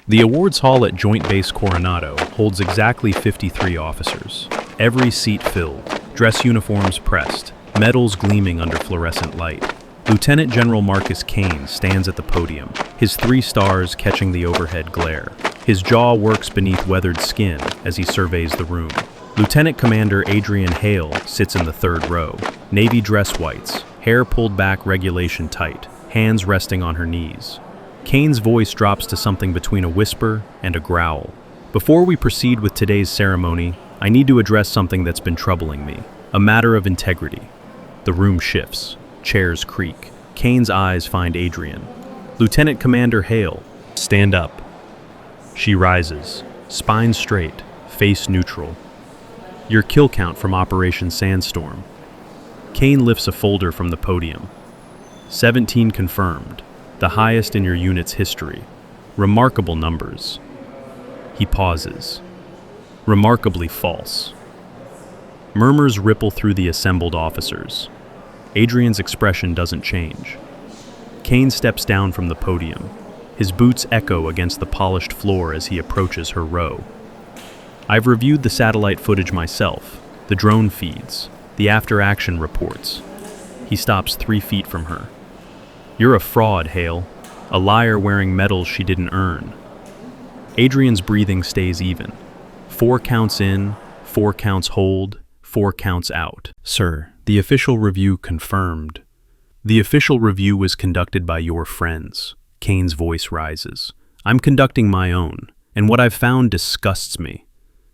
The awards hall at Joint Base Coronado holds exactly 53 officers, every seat filled, dress uniforms pressed, medals gleaming under fluorescent light. Lieutenant General Marcus Kane stands at the podium, his 3 stars catching the overhead glare. His jaw works beneath weathered skin as he surveys the room. Lieutenant Commander Adrian Hale sits in the 3rd row, navy dress whites, hair pulled back regulation tight, hands resting on her knees. Kane's voice drops to something between a whisper and a growl. Before we proceed with today's ceremony, I need to address something that's been troubling me, a matter of integrity. The room shifts, chairs creak. Kane's eyes find Adrian. Lieutenant Commander Hale, stand up. She rises, spine straight, face neutral. Your kill count from Operation Sandstorm. Kane lifts a folder from the podium. 17 confirmed, the highest in your unit's history. Remarkable numbers. He pauses. Remarkably false. Murmurs ripple through the assembled officers. Adrian's expression doesn't change. Kane steps down from the podium. His boots echo against the polished floor as he approaches her row. I've reviewed the satellite footage myself, the drone feeds, the after-action reports. He stops 3 feet from her. You're a fraud, Hale. A liar wearing medals she didn't earn. Adrian's breathing stays even. 4 counts in, 4 counts hold, 4 counts out. Sir, the official review confirmed. The official review was conducted by your friends. Kane's voice rises. I'm conducting my own, and what I've found disgusts me.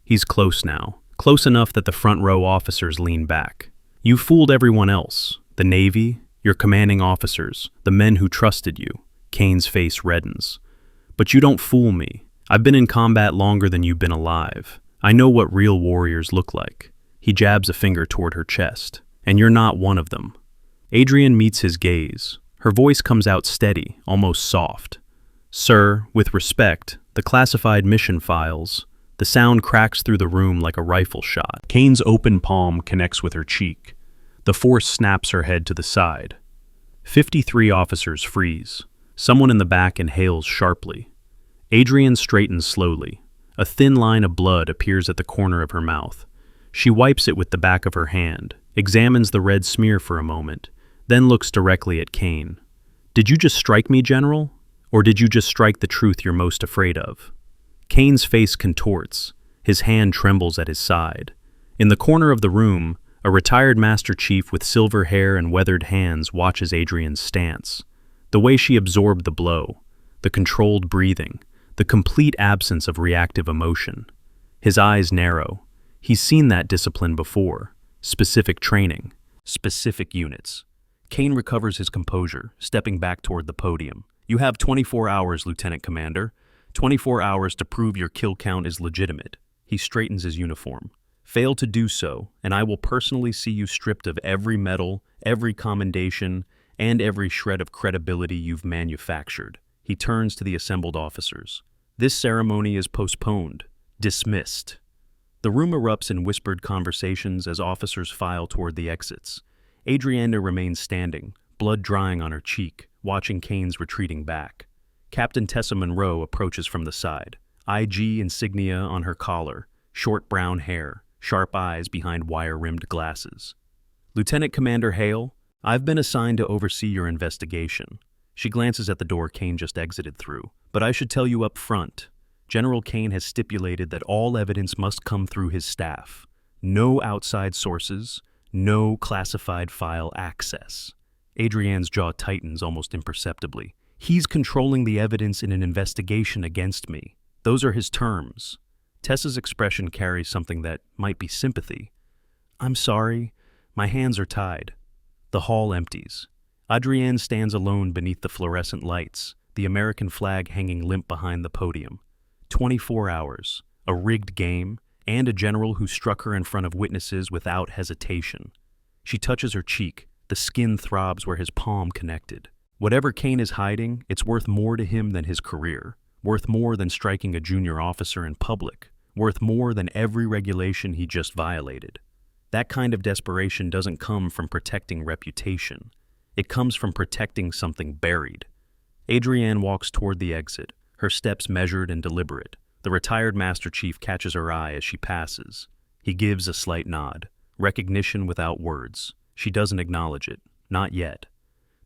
He's close now, close enough that the front row officers lean back. You fooled everyone else, the Navy, your commanding officers, the men who trusted you. Kane's face reddens. But you don't fool me. I've been in combat longer than you've been alive. I know what real warriors look like. He jabs a finger toward her chest. And you're not one of them. Adrian meets his gaze. Her voice comes out steady, almost soft. Sir, with respect, the classified mission files. The sound cracks through the room like a rifle shot. Kane's open palm connects with her cheek. The force snaps her head to the side. 53 officers freeze. Someone in the back inhales sharply. Adrian straightens slowly. A thin line of blood appears at the corner of her mouth. She wipes it with the back of her hand, examines the red smear for a moment, then looks directly at Kane. Did you just strike me, General? Or did you just strike the truth you're most afraid of? Kane's face contorts. His hand trembles at his side. In the corner of the room, a retired Master Chief with silver hair and weathered hands watches Adrian's stance. The way she absorbed the blow, the controlled breathing, the complete absence of reactive emotion. His eyes narrow. He's seen that discipline before. Specific training. Specific units. Kane recovers his composure, stepping back toward the podium. You have 24 hours, Lieutenant Commander. 24 hours to prove your kill count is legitimate. He straightens his uniform. Fail to do so, and I will personally see you stripped of every medal, every commendation, and every shred of credibility you've manufactured. He turns to the assembled officers. This ceremony is postponed. Dismissed. The room erupts in whispered conversations as officers file toward the exits. Adriana remains standing, blood drying on her cheek, watching Kane's retreating back. Captain Tessa Monroe approaches from the side, IG insignia on her collar, short brown hair, sharp eyes behind wire-rimmed glasses. Lieutenant Commander Hale, I've been assigned to oversee your investigation. She glances at the door Kane just exited through. But I should tell you up front, General Kane has stipulated that all evidence must come through his staff. No outside sources, no classified file access. Adrian's jaw tightens almost imperceptibly. He's controlling the evidence in an investigation against me. Those are his terms. Tessa's expression carries something that might be sympathy. I'm sorry. My hands are tied. The hall empties. Adrienne stands alone beneath the fluorescent lights, the American flag hanging limp behind the podium. 24 hours, a rigged game, and a general who struck her in front of witnesses without hesitation. She touches her cheek. The skin throbs where his palm connected. Whatever Kane is hiding, it's worth more to him than his career, worth more than striking a junior officer in public, worth more than every regulation he just violated. That kind of desperation doesn't come from protecting reputation. It comes from protecting something buried. Adrienne walks toward the exit, her steps measured and deliberate. The retired Master Chief catches her eye as she passes. He gives a slight nod. Recognition without words. She doesn't acknowledge it. Not yet.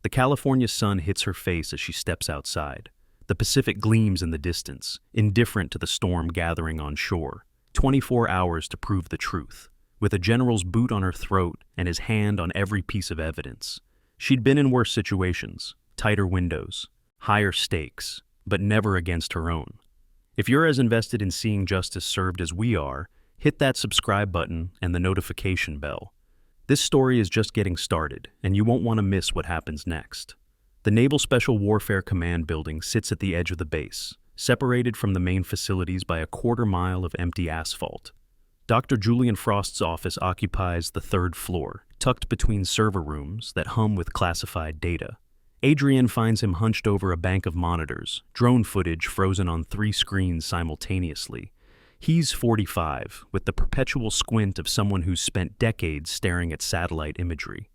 The California sun hits her face as she steps outside. The Pacific gleams in the distance, indifferent to the storm gathering on shore. 24 hours to prove the truth. With a general's boot on her throat and his hand on every piece of evidence. She'd been in worse situations, tighter windows, higher stakes, but never against her own. If you're as invested in seeing justice served as we are, hit that subscribe button and the notification bell. This story is just getting started, and you won't want to miss what happens next. The Naval Special Warfare Command building sits at the edge of the base, separated from the main facilities by a quarter-mile of empty asphalt. Dr. Julian Frost's office occupies the third floor, tucked between server rooms that hum with classified data. Adrienne finds him hunched over a bank of monitors, drone footage frozen on 3 screens simultaneously. He's 45, with the perpetual squint of someone who's spent decades staring at satellite imagery.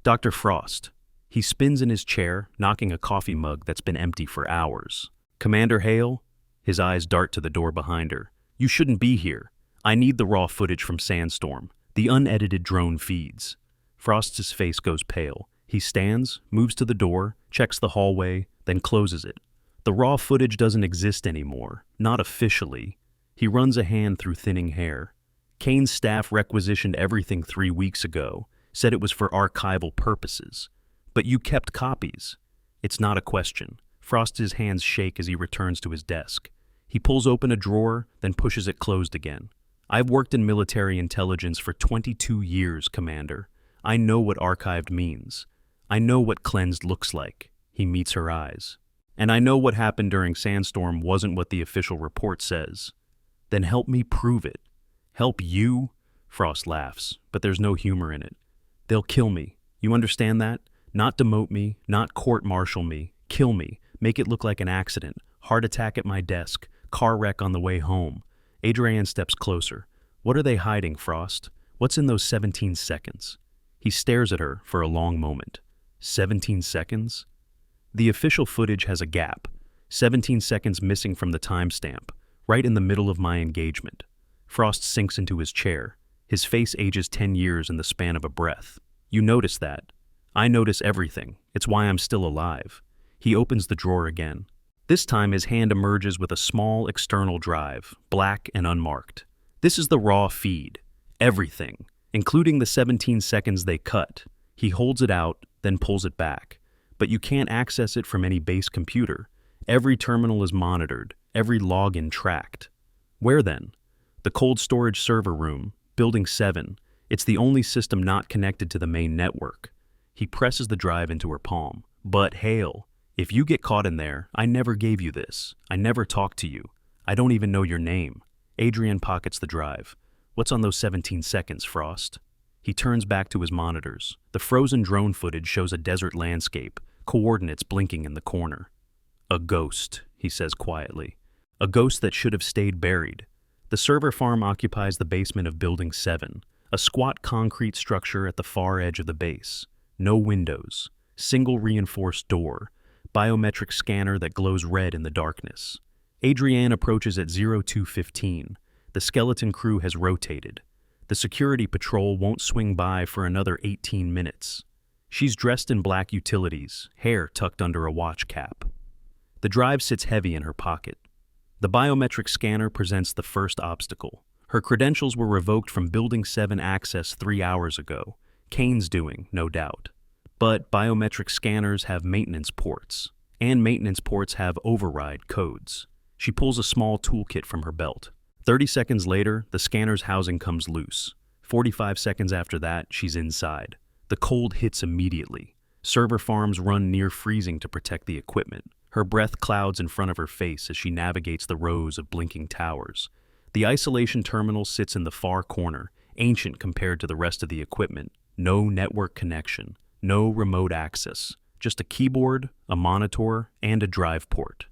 Dr. Frost. He spins in his chair, knocking a coffee mug that's been empty for hours. Commander Hale? His eyes dart to the door behind her. You shouldn't be here. I need the raw footage from Sandstorm, the unedited drone feeds. Frost's face goes pale. He stands, moves to the door, checks the hallway, then closes it. The raw footage doesn't exist anymore, not officially. He runs a hand through thinning hair. Kane's staff requisitioned everything 3 weeks ago, said it was for archival purposes. But you kept copies. It's not a question. Frost's hands shake as he returns to his desk. He pulls open a drawer, then pushes it closed again. I've worked in military intelligence for 22 years, Commander. I know what archived means. I know what cleansed looks like. He meets her eyes. And I know what happened during Sandstorm wasn't what the official report says. Then help me prove it. Help you? Frost laughs, but there's no humor in it. They'll kill me. You understand that? Not demote me, not court-martial me. Kill me. Make it look like an accident. Heart attack at my desk. Car wreck on the way home. Adrienne steps closer. What are they hiding, Frost? What's in those 17 seconds? He stares at her for a long moment. 17 seconds? The official footage has a gap. 17 seconds missing from the timestamp, right in the middle of my engagement. Frost sinks into his chair. His face ages 10 years in the span of a breath. You notice that. I notice everything. It's why I'm still alive. He opens the drawer again. This time his hand emerges with a small external drive, black and unmarked. This is the raw feed. Everything, including the 17 seconds they cut. He holds it out, then pulls it back. But you can't access it from any base computer. Every terminal is monitored, every login tracked. Where then? The cold storage server room, Building 7. It's the only system not connected to the main network. He presses the drive into her palm. But Hale, if you get caught in there, I never gave you this. I never talked to you. I don't even know your name. Adrienne pockets the drive. What's on those 17 seconds, Frost? He turns back to his monitors. The frozen drone footage shows a desert landscape, coordinates blinking in the corner. A ghost, he says quietly. A ghost that should have stayed buried. The server farm occupies the basement of Building 7, a squat concrete structure at the far edge of the base. No windows, single reinforced door, biometric scanner that glows red in the darkness. Adrienne approaches at 02:15. The skeleton crew has rotated. The security patrol won't swing by for another 18 minutes. She's dressed in black utilities, hair tucked under a watch cap. The drive sits heavy in her pocket. The biometric scanner presents the first obstacle. Her credentials were revoked from Building 7 access 3 hours ago. Kane's doing, no doubt. But biometric scanners have maintenance ports, and maintenance ports have override codes. She pulls a small toolkit from her belt. 30 seconds later, the scanner's housing comes loose. 45 seconds after that, she's inside. The cold hits immediately. Server farms run near freezing to protect the equipment. Her breath clouds in front of her face as she navigates the rows of blinking towers. The isolation terminal sits in the far corner, ancient compared to the rest of the equipment. No network connection, no remote access, just a keyboard, a monitor, and a drive port.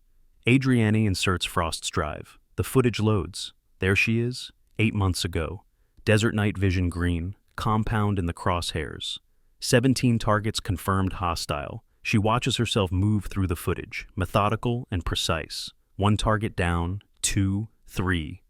Adrienne inserts Frost's drive. The footage loads. There she is, 8 months ago. Desert night vision green, compound in the crosshairs. 17 targets confirmed hostile. She watches herself move through the footage, methodical and precise. One target down, 2, 3.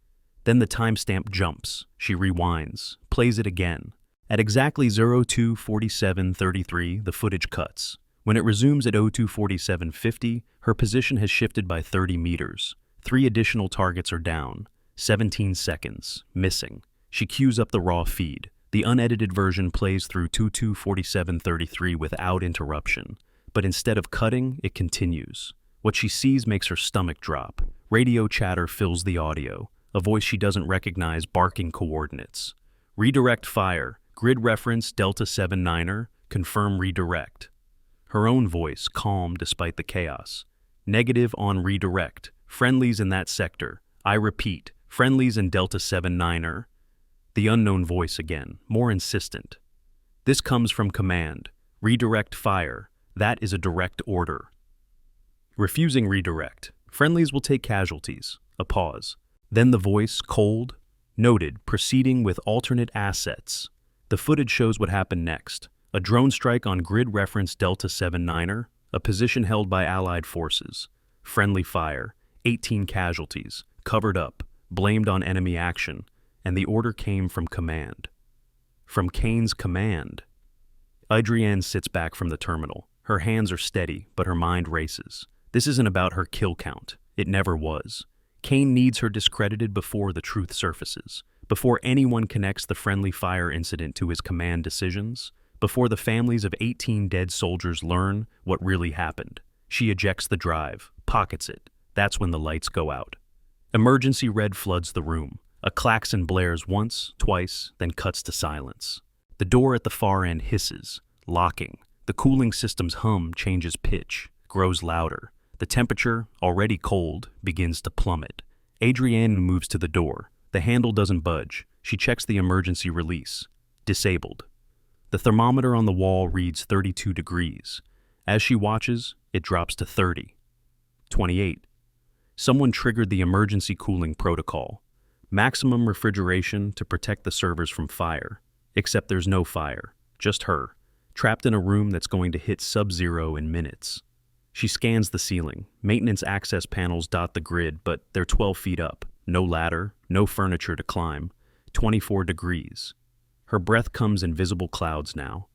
Then the timestamp jumps. She rewinds, plays it again. At exactly 02:47:33, the footage cuts. When it resumes at 02:47:50, her position has shifted by 30 meters. 3 additional targets are down. 17 seconds. Missing. She cues up the raw feed. The unedited version plays through 22:47:33 without interruption. But instead of cutting, it continues. What she sees makes her stomach drop. Radio chatter fills the audio. A voice she doesn't recognize barking coordinates. Redirect fire. Grid reference Delta 79er. Confirm redirect. Her own voice, calm despite the chaos. Negative on redirect. Friendlies in that sector. I repeat, friendlies in Delta 79er. The unknown voice again, more insistent. This comes from command. Redirect fire. That is a direct order. Refusing redirect. Friendlies will take casualties. A pause. Then the voice, cold. Noted, proceeding with alternate assets. The footage shows what happened next. A drone strike on grid reference Delta 79er, a position held by Allied forces. Friendly fire. 18 casualties. Covered up. Blamed on enemy action. And the order came from command. From Kane's command. Adrienne sits back from the terminal. Her hands are steady, but her mind races. This isn't about her kill count. It never was. Kane needs her discredited before the truth surfaces, before anyone connects the friendly fire incident to his command decisions, before the families of 18 dead soldiers learn what really happened. She ejects the drive, pockets it. That's when the lights go out. Emergency red floods the room. A klaxon blares once, twice, then cuts to silence. The door at the far end hisses, locking. The cooling system's hum changes pitch, grows louder. The temperature, already cold, begins to plummet. Adrienne moves to the door. The handle doesn't budge. She checks the emergency release. Disabled. The thermometer on the wall reads 32 degrees. As she watches, it drops to 30. 28. Someone triggered the emergency cooling protocol. Maximum refrigeration to protect the servers from fire. Except there's no fire, just her, trapped in a room that's going to hit sub-zero in minutes. She scans the ceiling. Maintenance access panels dot the grid, but they're 12 feet up. No ladder, no furniture to climb. 24 degrees. Her breath comes in visible clouds now.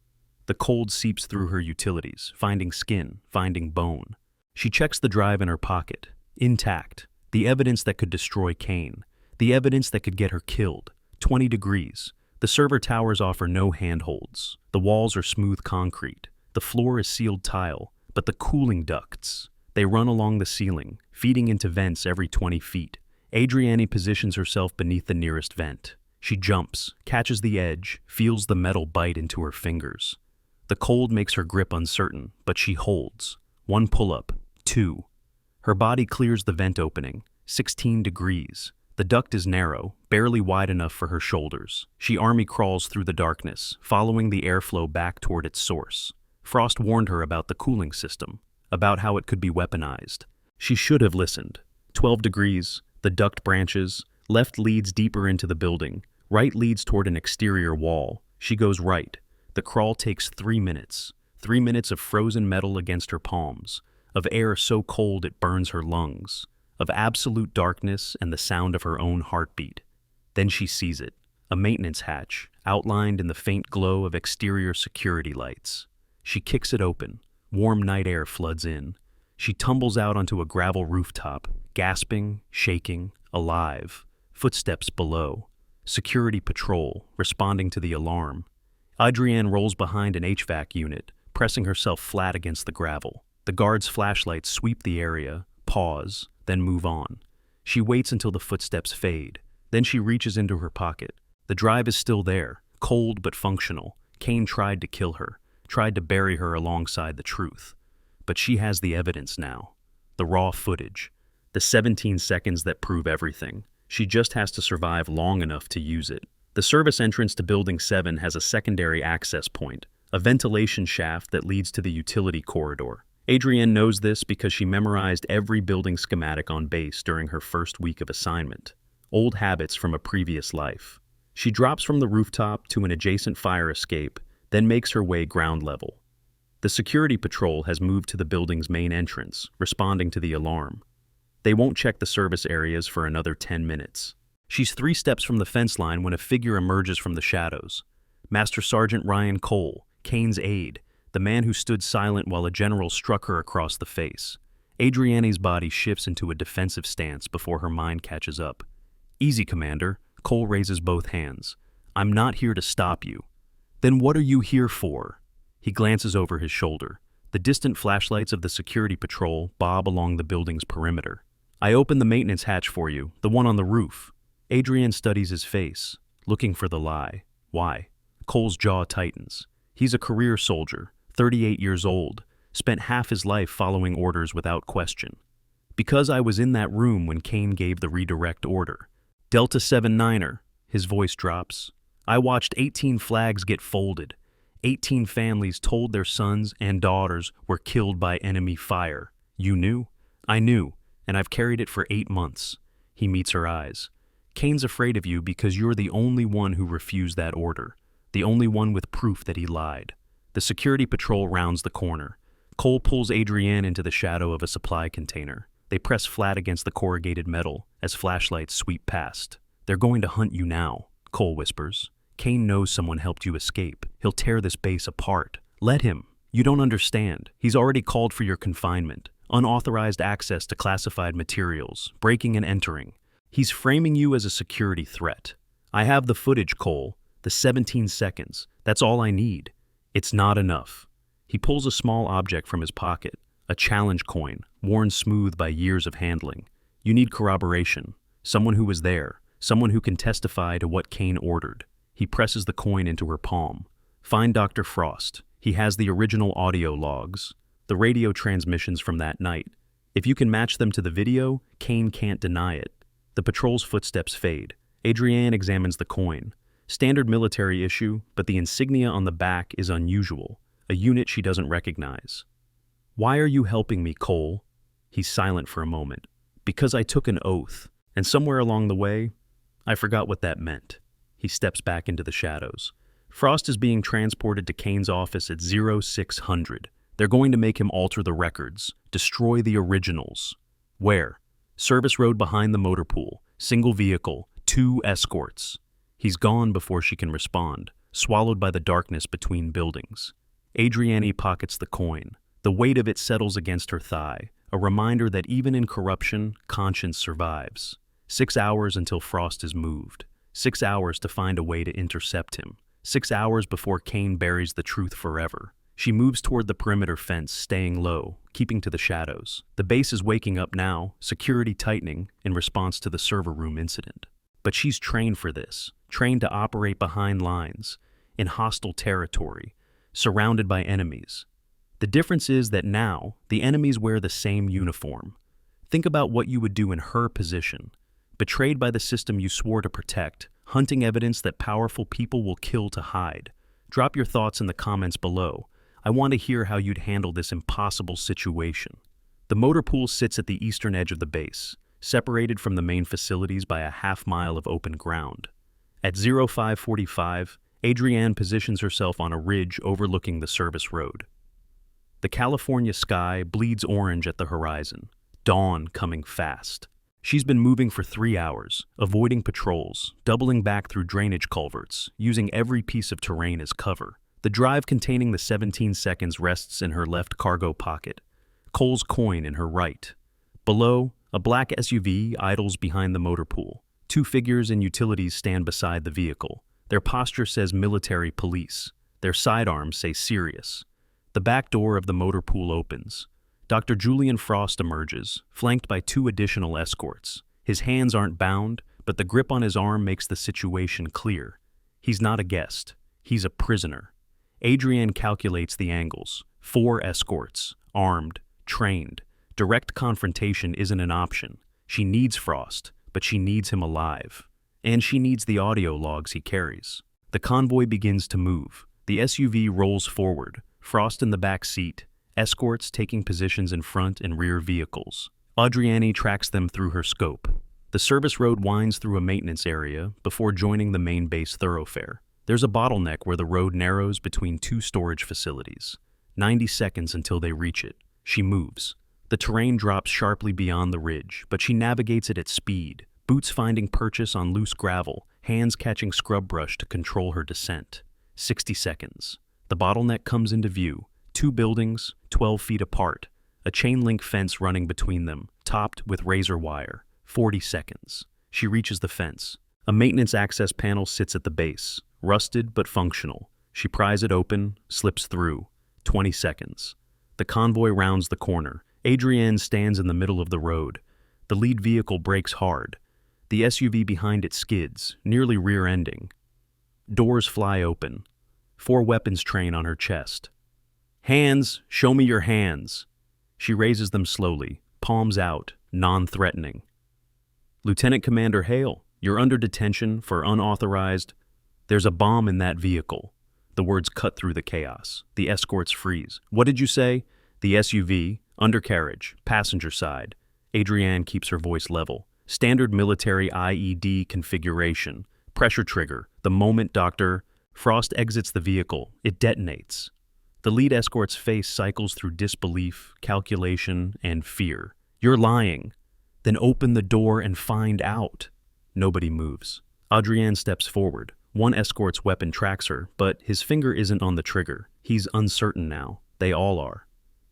The cold seeps through her utilities, finding skin, finding bone. She checks the drive in her pocket. Intact. The evidence that could destroy Kane. The evidence that could get her killed. 20 degrees. The server towers offer no handholds. The walls are smooth concrete. The floor is sealed tile. But the cooling ducts, they run along the ceiling, feeding into vents every 20 feet. Adrienne positions herself beneath the nearest vent. She jumps, catches the edge, feels the metal bite into her fingers. The cold makes her grip uncertain, but she holds. 1 pull-up, 2. Her body clears the vent opening, 16 degrees. The duct is narrow, barely wide enough for her shoulders. She army crawls through the darkness, following the airflow back toward its source. Frost warned her about the cooling system, about how it could be weaponized. She should have listened. 12 degrees, the duct branches, left leads deeper into the building, right leads toward an exterior wall. She goes right. The crawl takes 3 minutes. 3 minutes of frozen metal against her palms, of air so cold it burns her lungs, of absolute darkness and the sound of her own heartbeat. Then she sees it, a maintenance hatch, outlined in the faint glow of exterior security lights. She kicks it open. Warm night air floods in. She tumbles out onto a gravel rooftop, gasping, shaking, alive. Footsteps below. Security patrol, responding to the alarm. Adrienne rolls behind an HVAC unit, pressing herself flat against the gravel. The guards' flashlights sweep the area, pause, then move on. She waits until the footsteps fade. Then she reaches into her pocket. The drive is still there, cold but functional. Kane tried to kill her. Tried to bury her alongside the truth. But she has the evidence now. The raw footage. The 17 seconds that prove everything. She just has to survive long enough to use it. The service entrance to Building 7 has a secondary access point, a ventilation shaft that leads to the utility corridor. Adrienne knows this because she memorized every building schematic on base during her first week of assignment. Old habits from a previous life. She drops from the rooftop to an adjacent fire escape, then makes her way ground level. The security patrol has moved to the building's main entrance, responding to the alarm. They won't check the service areas for another 10 minutes. She's 3 steps from the fence line when a figure emerges from the shadows. Master Sergeant Ryan Cole, Kane's aide, the man who stood silent while a general struck her across the face. Adrianne's body shifts into a defensive stance before her mind catches up. "Easy, Commander." Cole raises both hands. "I'm not here to stop you." "Then what are you here for?" He glances over his shoulder. The distant flashlights of the security patrol bob along the building's perimeter. "I opened the maintenance hatch for you, the one on the roof." Adrianne studies his face, looking for the lie. Why? Cole's jaw tightens. He's a career soldier, 38 years old, spent half his life following orders without question. "Because I was in that room when Kane gave the redirect order." "Delta 79er, his voice drops. "I watched 18 flags get folded. 18 families told their sons and daughters were killed by enemy fire. You knew?" "I knew, and I've carried it for 8 months." He meets her eyes. "Kane's afraid of you because you're the only one who refused that order, the only one with proof that he lied." The security patrol rounds the corner. Cole pulls Adrianne into the shadow of a supply container. They press flat against the corrugated metal as flashlights sweep past. "They're going to hunt you now," Cole whispers. "Kane knows someone helped you escape. He'll tear this base apart. Let him. You don't understand. He's already called for your confinement, unauthorized access to classified materials, breaking and entering. He's framing you as a security threat. I have the footage, Cole. The 17 seconds. That's all I need." "It's not enough." He pulls a small object from his pocket, a challenge coin, worn smooth by years of handling. "You need corroboration. Someone who was there. Someone who can testify to what Kane ordered." He presses the coin into her palm. "Find Dr. Frost. He has the original audio logs, the radio transmissions from that night. If you can match them to the video, Kane can't deny it." The patrol's footsteps fade. Adrianne examines the coin. Standard military issue, but the insignia on the back is unusual, a unit she doesn't recognize. "Why are you helping me, Cole?" He's silent for a moment. "Because I took an oath, and somewhere along the way, I forgot what that meant." He steps back into the shadows. Frost is being transported to Kane's office at 0600. They're going to make him alter the records, destroy the originals. "Where?" "Service road behind the motor pool, single vehicle, 2 escorts." He's gone before she can respond, swallowed by the darkness between buildings. Adrianne pockets the coin. The weight of it settles against her thigh, a reminder that even in corruption, conscience survives. 6 hours until Frost is moved. 6 hours to find a way to intercept him. 6 hours before Kane buries the truth forever. She moves toward the perimeter fence, staying low, keeping to the shadows. The base is waking up now, security tightening in response to the server room incident. But she's trained for this, trained to operate behind lines, in hostile territory, surrounded by enemies. The difference is that now, the enemies wear the same uniform. Think about what you would do in her position. Betrayed by the system you swore to protect, hunting evidence that powerful people will kill to hide. Drop your thoughts in the comments below. I want to hear how you'd handle this impossible situation. The motor pool sits at the eastern edge of the base, separated from the main facilities by a half-mile of open ground. At 0545, Adrianne positions herself on a ridge overlooking the service road. The California sky bleeds orange at the horizon, dawn coming fast. She's been moving for 3 hours, avoiding patrols, doubling back through drainage culverts, using every piece of terrain as cover. The drive containing the 17 seconds rests in her left cargo pocket, Cole's coin in her right. Below, a black SUV idles behind the motor pool. 2 figures in utilities stand beside the vehicle. Their posture says military police. Their sidearms say serious. The back door of the motor pool opens. Dr. Julian Frost emerges, flanked by 2 additional escorts. His hands aren't bound, but the grip on his arm makes the situation clear. He's not a guest. He's a prisoner. Adrianne calculates the angles. 4 escorts, armed, trained. Direct confrontation isn't an option. She needs Frost, but she needs him alive. And she needs the audio logs he carries. The convoy begins to move. The SUV rolls forward, Frost in the back seat, escorts taking positions in front and rear vehicles. Adrianne tracks them through her scope. The service road winds through a maintenance area before joining the main base thoroughfare. There's a bottleneck where the road narrows between 2 storage facilities. 90 seconds until they reach it. She moves. The terrain drops sharply beyond the ridge, but she navigates it at speed, boots finding purchase on loose gravel, hands catching scrub brush to control her descent. 60 seconds. The bottleneck comes into view. 2 buildings, 12 feet apart. A chain-link fence running between them, topped with razor wire. 40 seconds. She reaches the fence. A maintenance access panel sits at the base, rusted but functional. She pries it open, slips through. 20 seconds. The convoy rounds the corner. Adrienne stands in the middle of the road. The lead vehicle brakes hard. The SUV behind it skids, nearly rear-ending. Doors fly open. 4 weapons train on her chest. "Hands! Show me your hands!" She raises them slowly, palms out, non-threatening. "Lieutenant Commander Hale, you're under detention for unauthorized..." "There's a bomb in that vehicle." The words cut through the chaos. The escorts freeze. "What did you say?" "The SUV, undercarriage, passenger side." Adrienne keeps her voice level. "Standard military IED configuration. Pressure trigger. The moment Dr. Frost exits the vehicle, it detonates." The lead escort's face cycles through disbelief, calculation, and fear. "You're lying." "Then open the door and find out." Nobody moves. Adrienne steps forward. One escort's weapon tracks her, but his finger isn't on the trigger. He's uncertain now. They all are.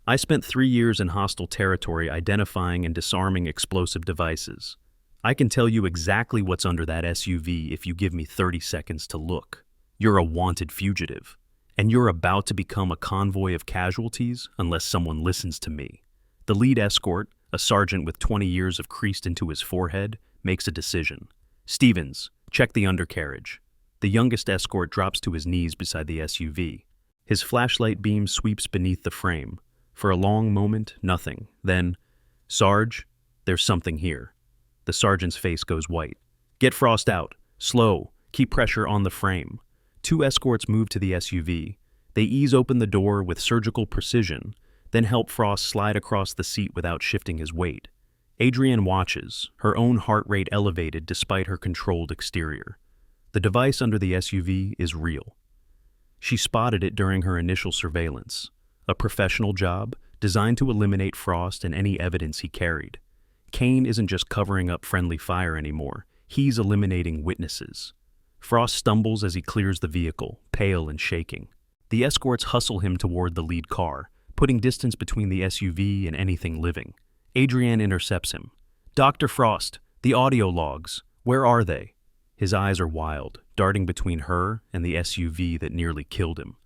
"I spent 3 years in hostile territory identifying and disarming explosive devices. I can tell you exactly what's under that SUV if you give me 30 seconds to look. You're a wanted fugitive, and you're about to become a convoy of casualties unless someone listens to me." The lead escort, a sergeant with 20 years of creased into his forehead, makes a decision. "Stevens, check the undercarriage." The youngest escort drops to his knees beside the SUV. His flashlight beam sweeps beneath the frame. For a long moment, nothing. Then, "Sarge, there's something here." The sergeant's face goes white. "Get Frost out. Slow. Keep pressure on the frame." 2 escorts move to the SUV. They ease open the door with surgical precision, then help Frost slide across the seat without shifting his weight. Adrienne watches, her own heart rate elevated despite her controlled exterior. The device under the SUV is real. She spotted it during her initial surveillance. A professional job designed to eliminate Frost and any evidence he carried. Kane isn't just covering up friendly fire anymore. He's eliminating witnesses. Frost stumbles as he clears the vehicle, pale and shaking. The escorts hustle him toward the lead car, putting distance between the SUV and anything living. Adrienne intercepts him. "Dr. Frost, the audio logs, where are they?" His eyes are wild, darting between her and the SUV that nearly killed him.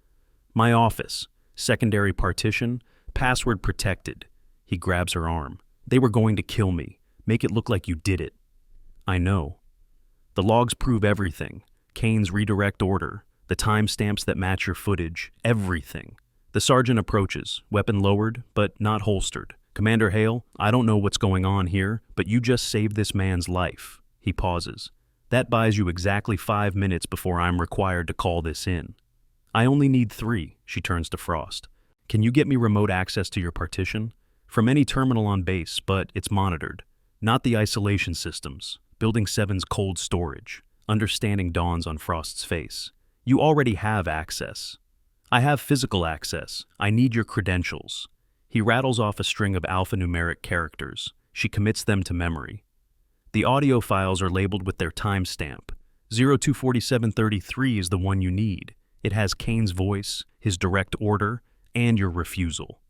"My office. Secondary partition. Password protected." He grabs her arm. "They were going to kill me. Make it look like you did it." "I know." "The logs prove everything. Kane's redirect order, the timestamps that match your footage, everything." The sergeant approaches, weapon lowered, but not holstered. "Commander Hale, I don't know what's going on here, but you just saved this man's life." He pauses. "That buys you exactly 5 minutes before I'm required to call this in." "I only need 3, she turns to Frost. "Can you get me remote access to your partition? From any terminal on base, but it's monitored. Not the isolation systems. Building 7's cold storage." Understanding dawns on Frost's face. "You already have access." "I have physical access. I need your credentials." He rattles off a string of alphanumeric characters. She commits them to memory. The audio files are labeled with their timestamp. 024733 is the one you need. It has Kane's voice, his direct order, and your refusal.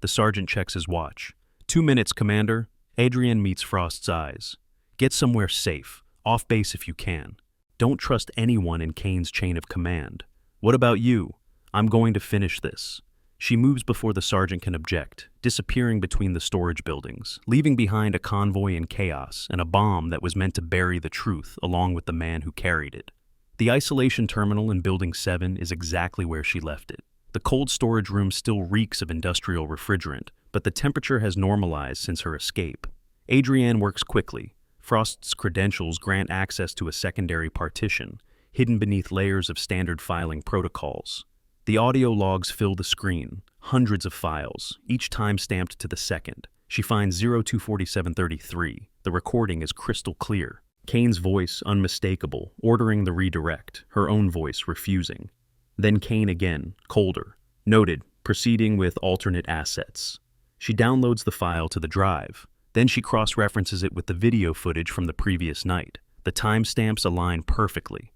The sergeant checks his watch. 2 minutes, Commander." Adrienne meets Frost's eyes. "Get somewhere safe, off base if you can. Don't trust anyone in Kane's chain of command." "What about you?" "I'm going to finish this." She moves before the sergeant can object, disappearing between the storage buildings, leaving behind a convoy in chaos and a bomb that was meant to bury the truth along with the man who carried it. The isolation terminal in Building 7 is exactly where she left it. The cold storage room still reeks of industrial refrigerant, but the temperature has normalized since her escape. Adrienne works quickly. Frost's credentials grant access to a secondary partition, hidden beneath layers of standard filing protocols. The audio logs fill the screen, hundreds of files, each time stamped to the second. She finds 024733. The recording is crystal clear. Kane's voice unmistakable, ordering the redirect, her own voice refusing. Then Kane again, colder. "Noted, proceeding with alternate assets." She downloads the file to the drive. Then she cross-references it with the video footage from the previous night. The timestamps align perfectly.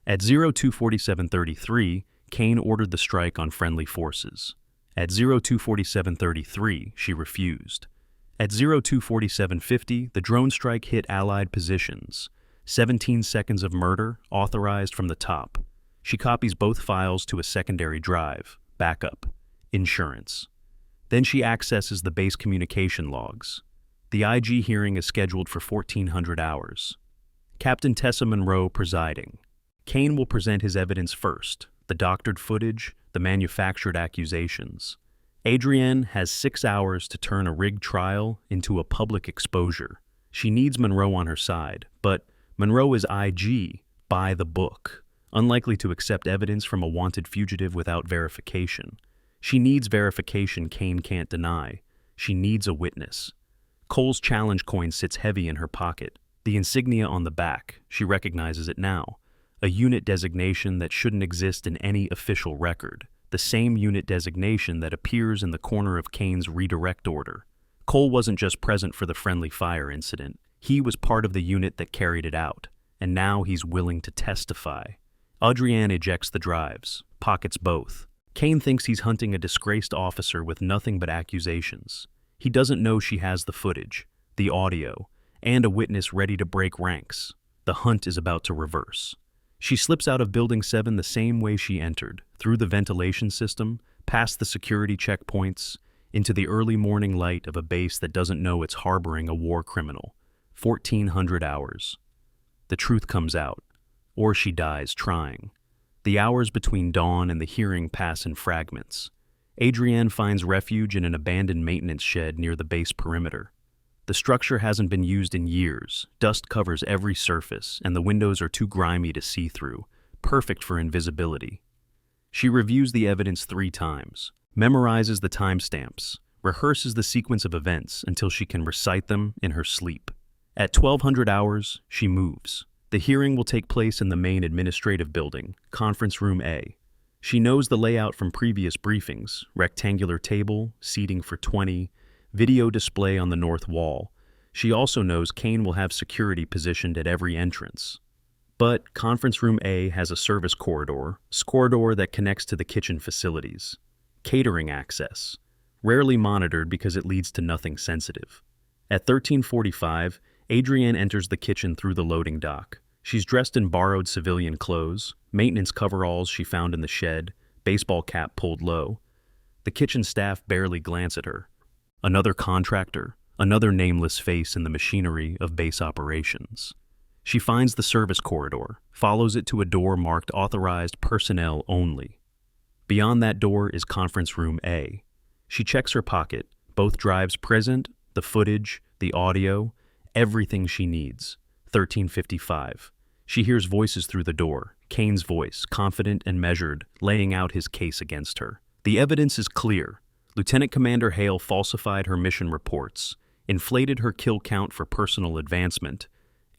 At 02:47:33, Kane ordered the strike on friendly forces. At 02:47:33, she refused. At 02:47:50, the drone strike hit Allied positions. 17 seconds of murder, authorized from the top. She copies both files to a secondary drive, backup, insurance. Then she accesses the base communication logs. The IG hearing is scheduled for 1400 hours. Captain Tessa Monroe presiding. Kane will present his evidence first, the doctored footage, the manufactured accusations. Adrienne has 6 hours to turn a rigged trial into a public exposure. She needs Monroe on her side, but Monroe is IG, by the book, unlikely to accept evidence from a wanted fugitive without verification. She needs verification Kane can't deny. She needs a witness. Cole's challenge coin sits heavy in her pocket. The insignia on the back, she recognizes it now. A unit designation that shouldn't exist in any official record. The same unit designation that appears in the corner of Kane's redirect order. Cole wasn't just present for the friendly fire incident. He was part of the unit that carried it out, and now he's willing to testify. Adrienne ejects the drives, pockets both. Kane thinks he's hunting a disgraced officer with nothing but accusations. He doesn't know she has the footage, the audio, and a witness ready to break ranks. The hunt is about to reverse. She slips out of Building 7 the same way she entered, through the ventilation system, past the security checkpoints, into the early morning light of a base that doesn't know it's harboring a war criminal. 1400 hours. The truth comes out, or she dies trying. The hours between dawn and the hearing pass in fragments. Adrienne finds refuge in an abandoned maintenance shed near the base perimeter. The structure hasn't been used in years. Dust covers every surface, and the windows are too grimy to see through, perfect for invisibility. She reviews the evidence 3 times, memorizes the timestamps, rehearses the sequence of events until she can recite them in her sleep. At 1200 hours, she moves. The hearing will take place in the main administrative building, Conference Room A. She knows the layout from previous briefings: rectangular table, seating for 20, video display on the north wall. She also knows Kane will have security positioned at every entrance. But Conference Room A has a service corridor that connects to the kitchen facilities. Catering access, rarely monitored because it leads to nothing sensitive. At 13:45, Adrienne enters the kitchen through the loading dock. She's dressed in borrowed civilian clothes, maintenance coveralls she found in the shed, baseball cap pulled low. The kitchen staff barely glance at her. Another contractor, another nameless face in the machinery of base operations. She finds the service corridor, follows it to a door marked Authorized Personnel Only. Beyond that door is Conference Room A. She checks her pocket, both drives present, the footage, the audio, everything she needs. 13:55. She hears voices through the door. Kane's voice, confident and measured, laying out his case against her. The evidence is clear. Lieutenant Commander Hale falsified her mission reports, inflated her kill count for personal advancement,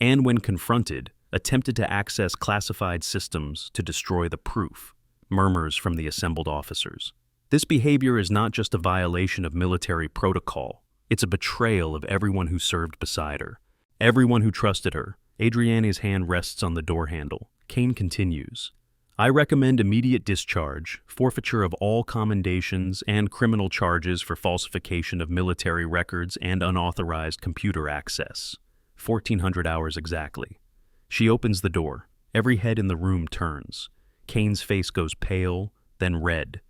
and when confronted, attempted to access classified systems to destroy the proof. Murmurs from the assembled officers. This behavior is not just a violation of military protocol. It's a betrayal of everyone who served beside her. Everyone who trusted her. Adrienne's hand rests on the door handle. Kane continues. I recommend immediate discharge, forfeiture of all commendations, and criminal charges for falsification of military records and unauthorized computer access. 1400 hours exactly. She opens the door. Every head in the room turns. Kane's face goes pale, then red,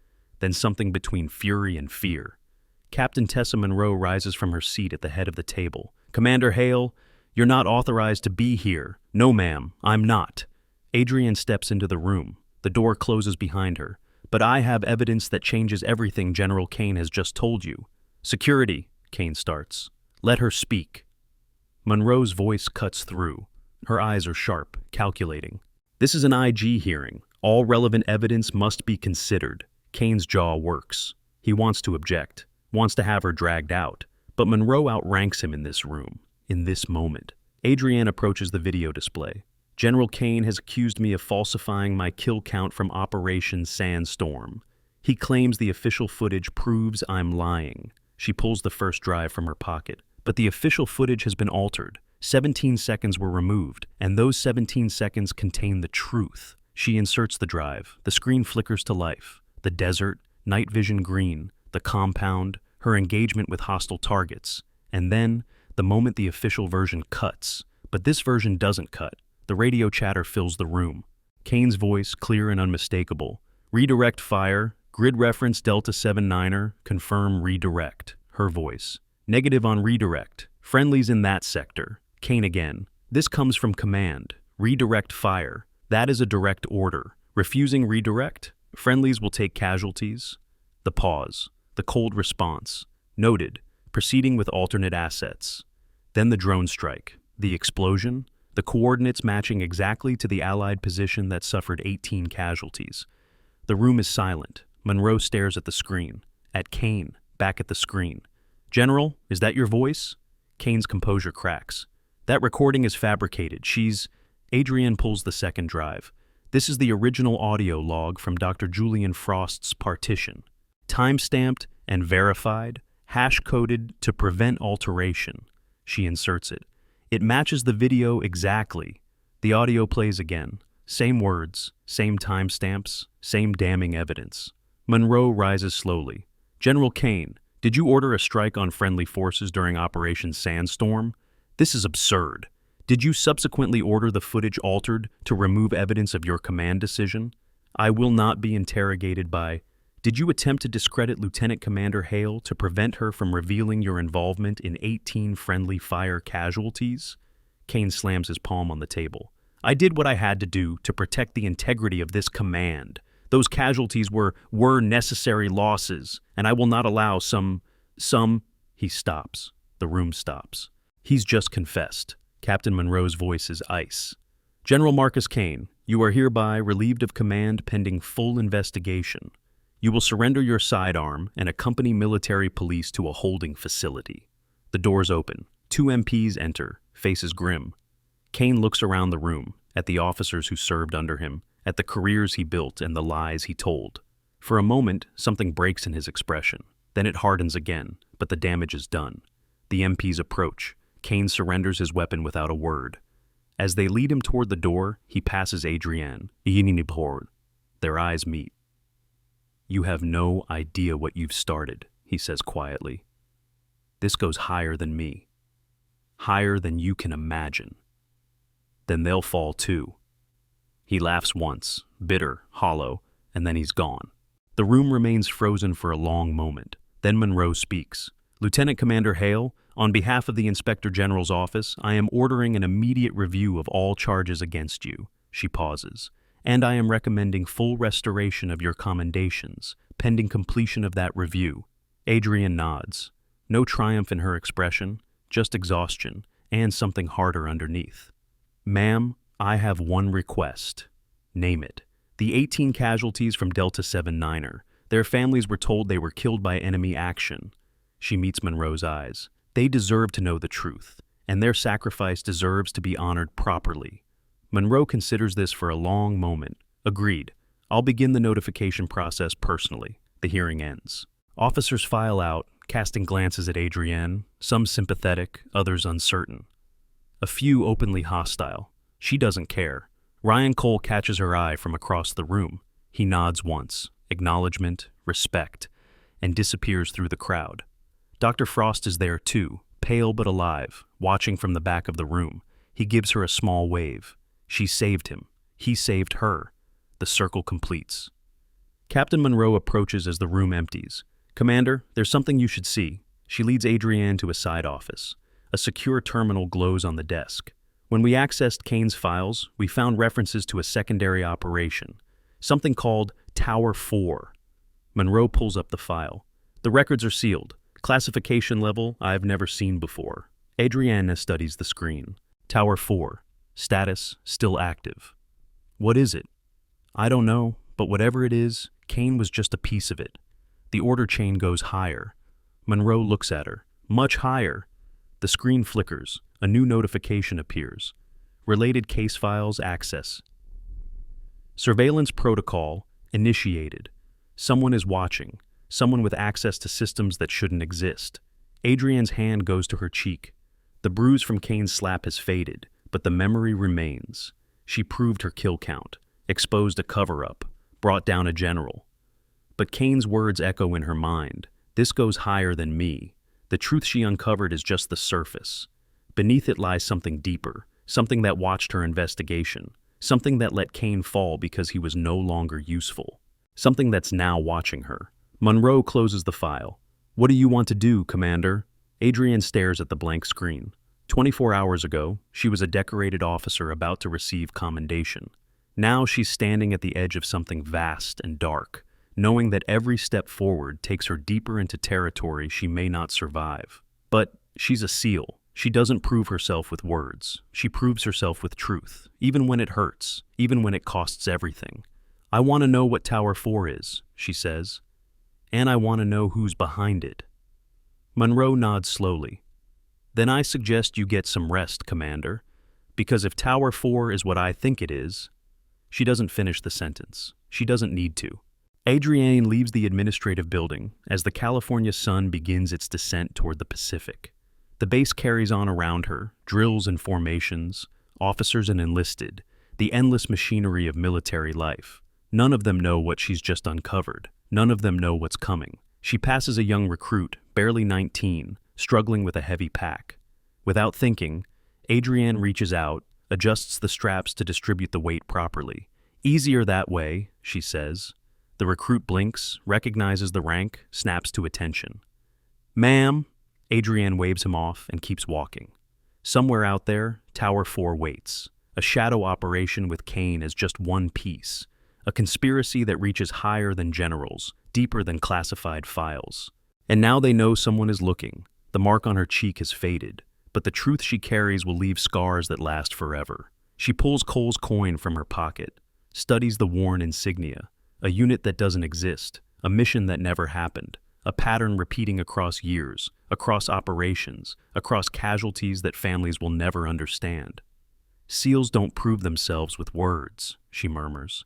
then something between fury and fear. Captain Tessa Monroe rises from her seat at the head of the table. Commander Hale, you're not authorized to be here. No, ma'am, I'm not. Adrienne steps into the room. The door closes behind her. But I have evidence that changes everything General Kane has just told you. Security, Kane starts. Let her speak. Monroe's voice cuts through. Her eyes are sharp, calculating. This is an IG hearing. All relevant evidence must be considered. Kane's jaw works. He wants to object, wants to have her dragged out. But Monroe outranks him in this room, in this moment. Adrienne approaches the video display. General Kane has accused me of falsifying my kill count from Operation Sandstorm. He claims the official footage proves I'm lying. She pulls the first drive from her pocket, but the official footage has been altered. 17 seconds were removed, and those 17 seconds contain the truth. She inserts the drive. The screen flickers to life. The desert, night vision green, the compound, her engagement with hostile targets. And then, the moment the official version cuts. But this version doesn't cut. The radio chatter fills the room. Kane's voice, clear and unmistakable. Redirect fire. Grid reference Delta 79er. Confirm redirect. Her voice. Negative on redirect. Friendlies in that sector. Kane again. This comes from command. Redirect fire. That is a direct order. Refusing redirect? Friendlies will take casualties. The pause. The cold response. Noted. Proceeding with alternate assets. Then the drone strike. The explosion. The coordinates matching exactly to the Allied position that suffered 18 casualties. The room is silent. Monroe stares at the screen. At Kane. Back at the screen. General, is that your voice? Kane's composure cracks. That recording is fabricated. Adrienne pulls the second drive. This is the original audio log from Dr. Julian Frost's partition. Time-stamped and verified, hash-coded to prevent alteration. She inserts it. It matches the video exactly. The audio plays again. Same words, same timestamps, same damning evidence. Monroe rises slowly. General Kane, did you order a strike on friendly forces during Operation Sandstorm? This is absurd. Did you subsequently order the footage altered to remove evidence of your command decision? I will not be interrogated by... Did you attempt to discredit Lieutenant Commander Hale to prevent her from revealing your involvement in 18 friendly fire casualties? Kane slams his palm on the table. I did what I had to do to protect the integrity of this command. Those casualties were necessary losses, and I will not allow some... He stops. The room stops. He's just confessed. Captain Monroe's voice is ice. General Marcus Kane, you are hereby relieved of command pending full investigation. You will surrender your sidearm and accompany military police to a holding facility. The doors open. 2 MPs enter, faces grim. Kane looks around the room, at the officers who served under him, at the careers he built and the lies he told. For a moment, something breaks in his expression. Then it hardens again, but the damage is done. The MPs approach. Kane surrenders his weapon without a word. As they lead him toward the door, he passes Adrienne. Their eyes meet. You have no idea what you've started, he says quietly. This goes higher than me. Higher than you can imagine. Then they'll fall too. He laughs once, bitter, hollow, and then he's gone. The room remains frozen for a long moment. Then Monroe speaks. Lieutenant Commander Hale, on behalf of the Inspector General's office, I am ordering an immediate review of all charges against you. She pauses. And I am recommending full restoration of your commendations, pending completion of that review. Adrienne nods. No triumph in her expression, just exhaustion, and something harder underneath. Ma'am, I have one request. Name it. The 18 casualties from Delta 79er. Their families were told they were killed by enemy action. She meets Monroe's eyes. They deserve to know the truth, and their sacrifice deserves to be honored properly. Monroe considers this for a long moment. Agreed. I'll begin the notification process personally. The hearing ends. Officers file out, casting glances at Adrienne, some sympathetic, others uncertain. A few openly hostile. She doesn't care. Ryan Cole catches her eye from across the room. He nods once, acknowledgement, respect, and disappears through the crowd. Dr. Frost is there too, pale but alive, watching from the back of the room. He gives her a small wave. She saved him. He saved her. The circle completes. Captain Monroe approaches as the room empties. Commander, there's something you should see. She leads Adrienne to a side office. A secure terminal glows on the desk. When we accessed Kane's files, we found references to a secondary operation, something called Tower 4. Monroe pulls up the file. The records are sealed. Classification level I've never seen before. Adrienne studies the screen. Tower 4. Status still active. What is it? I don't know, but whatever it is, Kane was just a piece of it. The order chain goes higher. Monroe looks at her. Much higher. The screen flickers. A new notification appears. Related case files access. Surveillance protocol initiated. Someone is watching. someone with access to systems that shouldn't exist. Adrian's hand goes to her cheek. The bruise from Kane's slap has faded, but the memory remains. She proved her kill count, exposed a cover-up, brought down a general. But Kane's words echo in her mind. This goes higher than me. The truth she uncovered is just the surface. Beneath it lies something deeper, something that watched her investigation, something that let Kane fall because he was no longer useful, something that's now watching her. Monroe closes the file. What do you want to do, Commander? Adrian stares at the blank screen. 24 hours ago, she was a decorated officer about to receive commendation. Now she's standing at the edge of something vast and dark, knowing that every step forward takes her deeper into territory she may not survive. But she's a SEAL. She doesn't prove herself with words. She proves herself with truth, even when it hurts, even when it costs everything. I want to know what Tower 4 is, she says. And I want to know who's behind it. Monroe nods slowly. Then I suggest you get some rest, Commander, because if Tower 4 is what I think it is... She doesn't finish the sentence. She doesn't need to. Adrienne leaves the administrative building as the California sun begins its descent toward the Pacific. The base carries on around her, drills and formations, officers and enlisted, the endless machinery of military life. None of them know what she's just uncovered. None of them know what's coming. She passes a young recruit, barely 19, struggling with a heavy pack. Without thinking, Adrienne reaches out, adjusts the straps to distribute the weight properly. Easier that way, she says. The recruit blinks, recognizes the rank, snaps to attention. Ma'am, Adrienne waves him off and keeps walking. Somewhere out there, Tower 4 waits. A shadow operation with Kane as just one piece. A conspiracy that reaches higher than generals, deeper than classified files. And now they know someone is looking. The mark on her cheek has faded, but the truth she carries will leave scars that last forever. She pulls Cole's coin from her pocket, studies the worn insignia, a unit that doesn't exist, a mission that never happened, a pattern repeating across years, across operations, across casualties that families will never understand. SEALs don't prove themselves with words, she murmurs.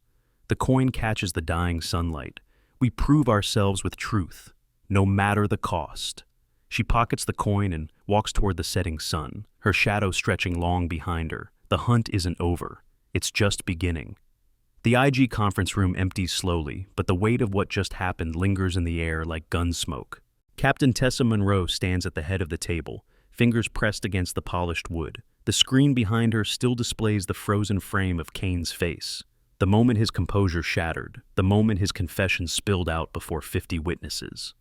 The coin catches the dying sunlight. We prove ourselves with truth, no matter the cost. She pockets the coin and walks toward the setting sun, her shadow stretching long behind her. The hunt isn't over. It's just beginning. The IG conference room empties slowly, but the weight of what just happened lingers in the air like gun smoke. Captain Tessa Monroe stands at the head of the table, fingers pressed against the polished wood. The screen behind her still displays the frozen frame of Kane's face. The moment his composure shattered, the moment his confession spilled out before 50 witnesses.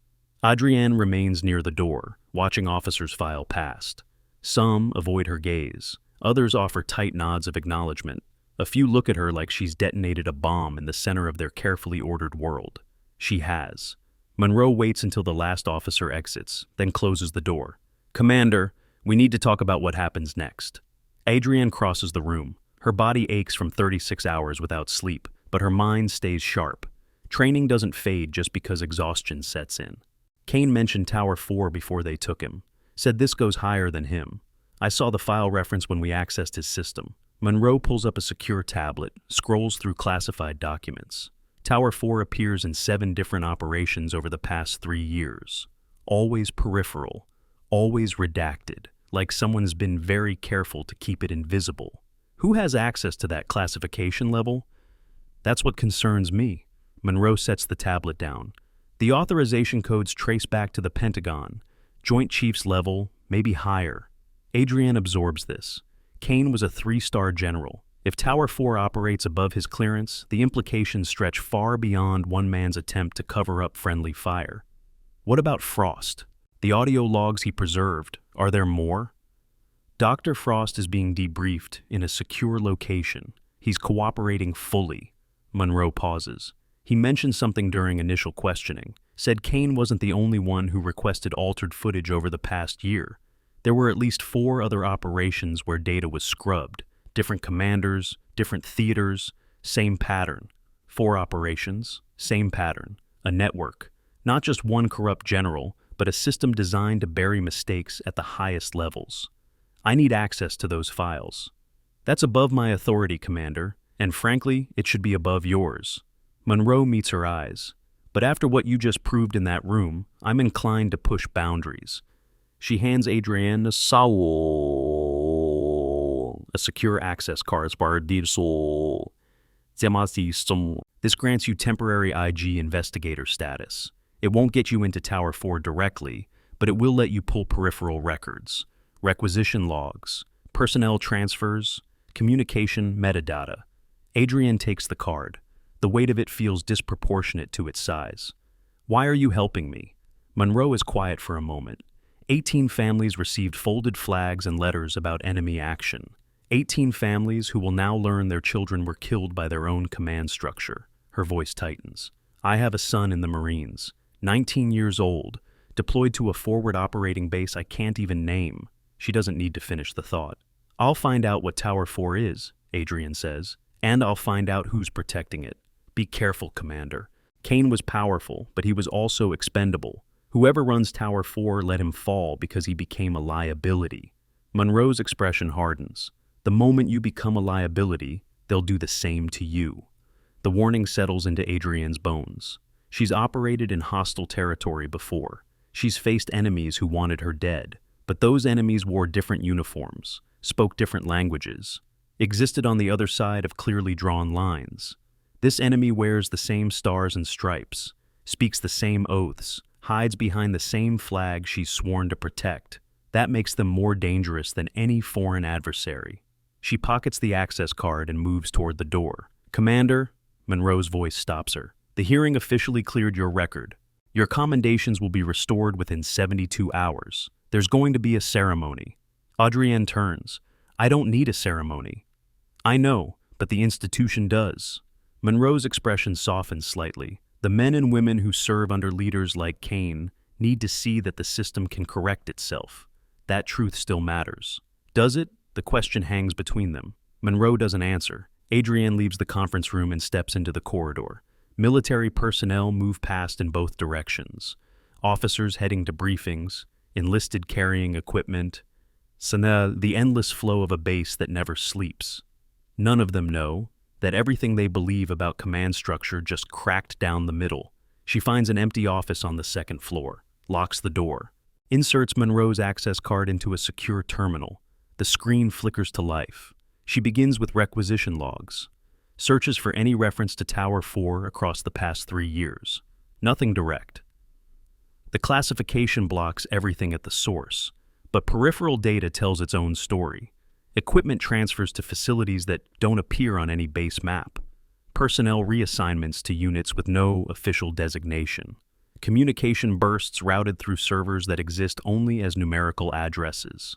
Adrienne remains near the door, watching officers file past. Some avoid her gaze. Others offer tight nods of acknowledgement. A few look at her like she's detonated a bomb in the center of their carefully ordered world. She has. Monroe waits until the last officer exits, then closes the door. Commander, we need to talk about what happens next. Adrienne crosses the room. Her body aches from 36 hours without sleep, but her mind stays sharp. Training doesn't fade just because exhaustion sets in. Kane mentioned Tower 4 before they took him, said this goes higher than him. I saw the file reference when we accessed his system. Monroe pulls up a secure tablet, scrolls through classified documents. Tower 4 appears in 7 different operations over the past 3 years. Always peripheral, always redacted, like someone's been very careful to keep it invisible. Who has access to that classification level? That's what concerns me. Monroe sets the tablet down. The authorization codes trace back to the Pentagon, Joint Chiefs level, maybe higher. Adrienne absorbs this. Kane was a 3-star general. If Tower 4 operates above his clearance, the implications stretch far beyond one man's attempt to cover up friendly fire. What about Frost? The audio logs he preserved, are there more? Dr. Frost is being debriefed in a secure location. He's cooperating fully. Monroe pauses. He mentioned something during initial questioning, said Kane wasn't the only one who requested altered footage over the past year. There were at least 4 other operations where data was scrubbed. Different commanders, different theaters, same pattern. 4 operations, same pattern. A network. Not just one corrupt general, but a system designed to bury mistakes at the highest levels. I need access to those files. That's above my authority, Commander, and frankly, it should be above yours. Monroe meets her eyes. But after what you just proved in that room, I'm inclined to push boundaries. She hands Adrienne a secure access card. This grants you temporary IG investigator status. It won't get you into Tower 4 directly, but it will let you pull peripheral records, requisition logs, personnel transfers, communication metadata. Adrienne takes the card. The weight of it feels disproportionate to its size. Why are you helping me? Monroe is quiet for a moment. 18 families received folded flags and letters about enemy action. 18 families who will now learn their children were killed by their own command structure. Her voice tightens. I have a son in the Marines, 19 years old, deployed to a forward operating base I can't even name. She doesn't need to finish the thought. I'll find out what Tower 4 is, Adrienne says, and I'll find out who's protecting it. Be careful, Commander. Kane was powerful, but he was also expendable. Whoever runs Tower 4 let him fall because he became a liability. Monroe's expression hardens. The moment you become a liability, they'll do the same to you. The warning settles into Adrienne's bones. She's operated in hostile territory before. She's faced enemies who wanted her dead, but those enemies wore different uniforms, spoke different languages, existed on the other side of clearly drawn lines. This enemy wears the same stars and stripes, speaks the same oaths, hides behind the same flag she's sworn to protect. That makes them more dangerous than any foreign adversary. She pockets the access card and moves toward the door. Commander, Monroe's voice stops her. The hearing officially cleared your record. Your commendations will be restored within 72 hours. There's going to be a ceremony. Adrienne turns. I don't need a ceremony. I know, but the institution does. Monroe's expression softens slightly. The men and women who serve under leaders like Kane need to see that the system can correct itself. That truth still matters. Does it? The question hangs between them. Monroe doesn't answer. Adrienne leaves the conference room and steps into the corridor. Military personnel move past in both directions. Officers heading to briefings, enlisted carrying equipment. The endless flow of a base that never sleeps. None of them know that everything they believe about command structure just cracked down the middle. She finds an empty office on the second floor, locks the door, inserts Monroe's access card into a secure terminal. The screen flickers to life. She begins with requisition logs, searches for any reference to Tower 4 across the past 3 years. Nothing direct. The classification blocks everything at the source, but peripheral data tells its own story. Equipment transfers to facilities that don't appear on any base map. Personnel reassignments to units with no official designation. Communication bursts routed through servers that exist only as numerical addresses.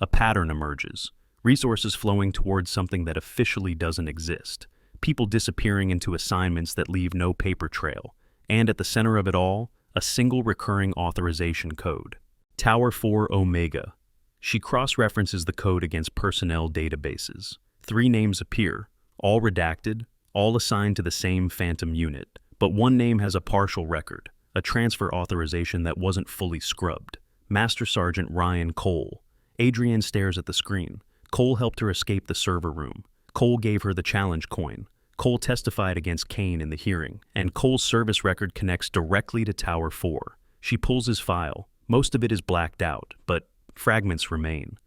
A pattern emerges. Resources flowing towards something that officially doesn't exist. People disappearing into assignments that leave no paper trail. And at the center of it all, a single recurring authorization code. Tower 4 Omega. She cross-references the code against personnel databases. 3 names appear, all redacted, all assigned to the same phantom unit. But one name has a partial record, a transfer authorization that wasn't fully scrubbed. Master Sergeant Ryan Cole. Adrienne stares at the screen. Cole helped her escape the server room. Cole gave her the challenge coin. Cole testified against Kane in the hearing, and Cole's service record connects directly to Tower 4. She pulls his file. Most of it is blacked out, but fragments remain.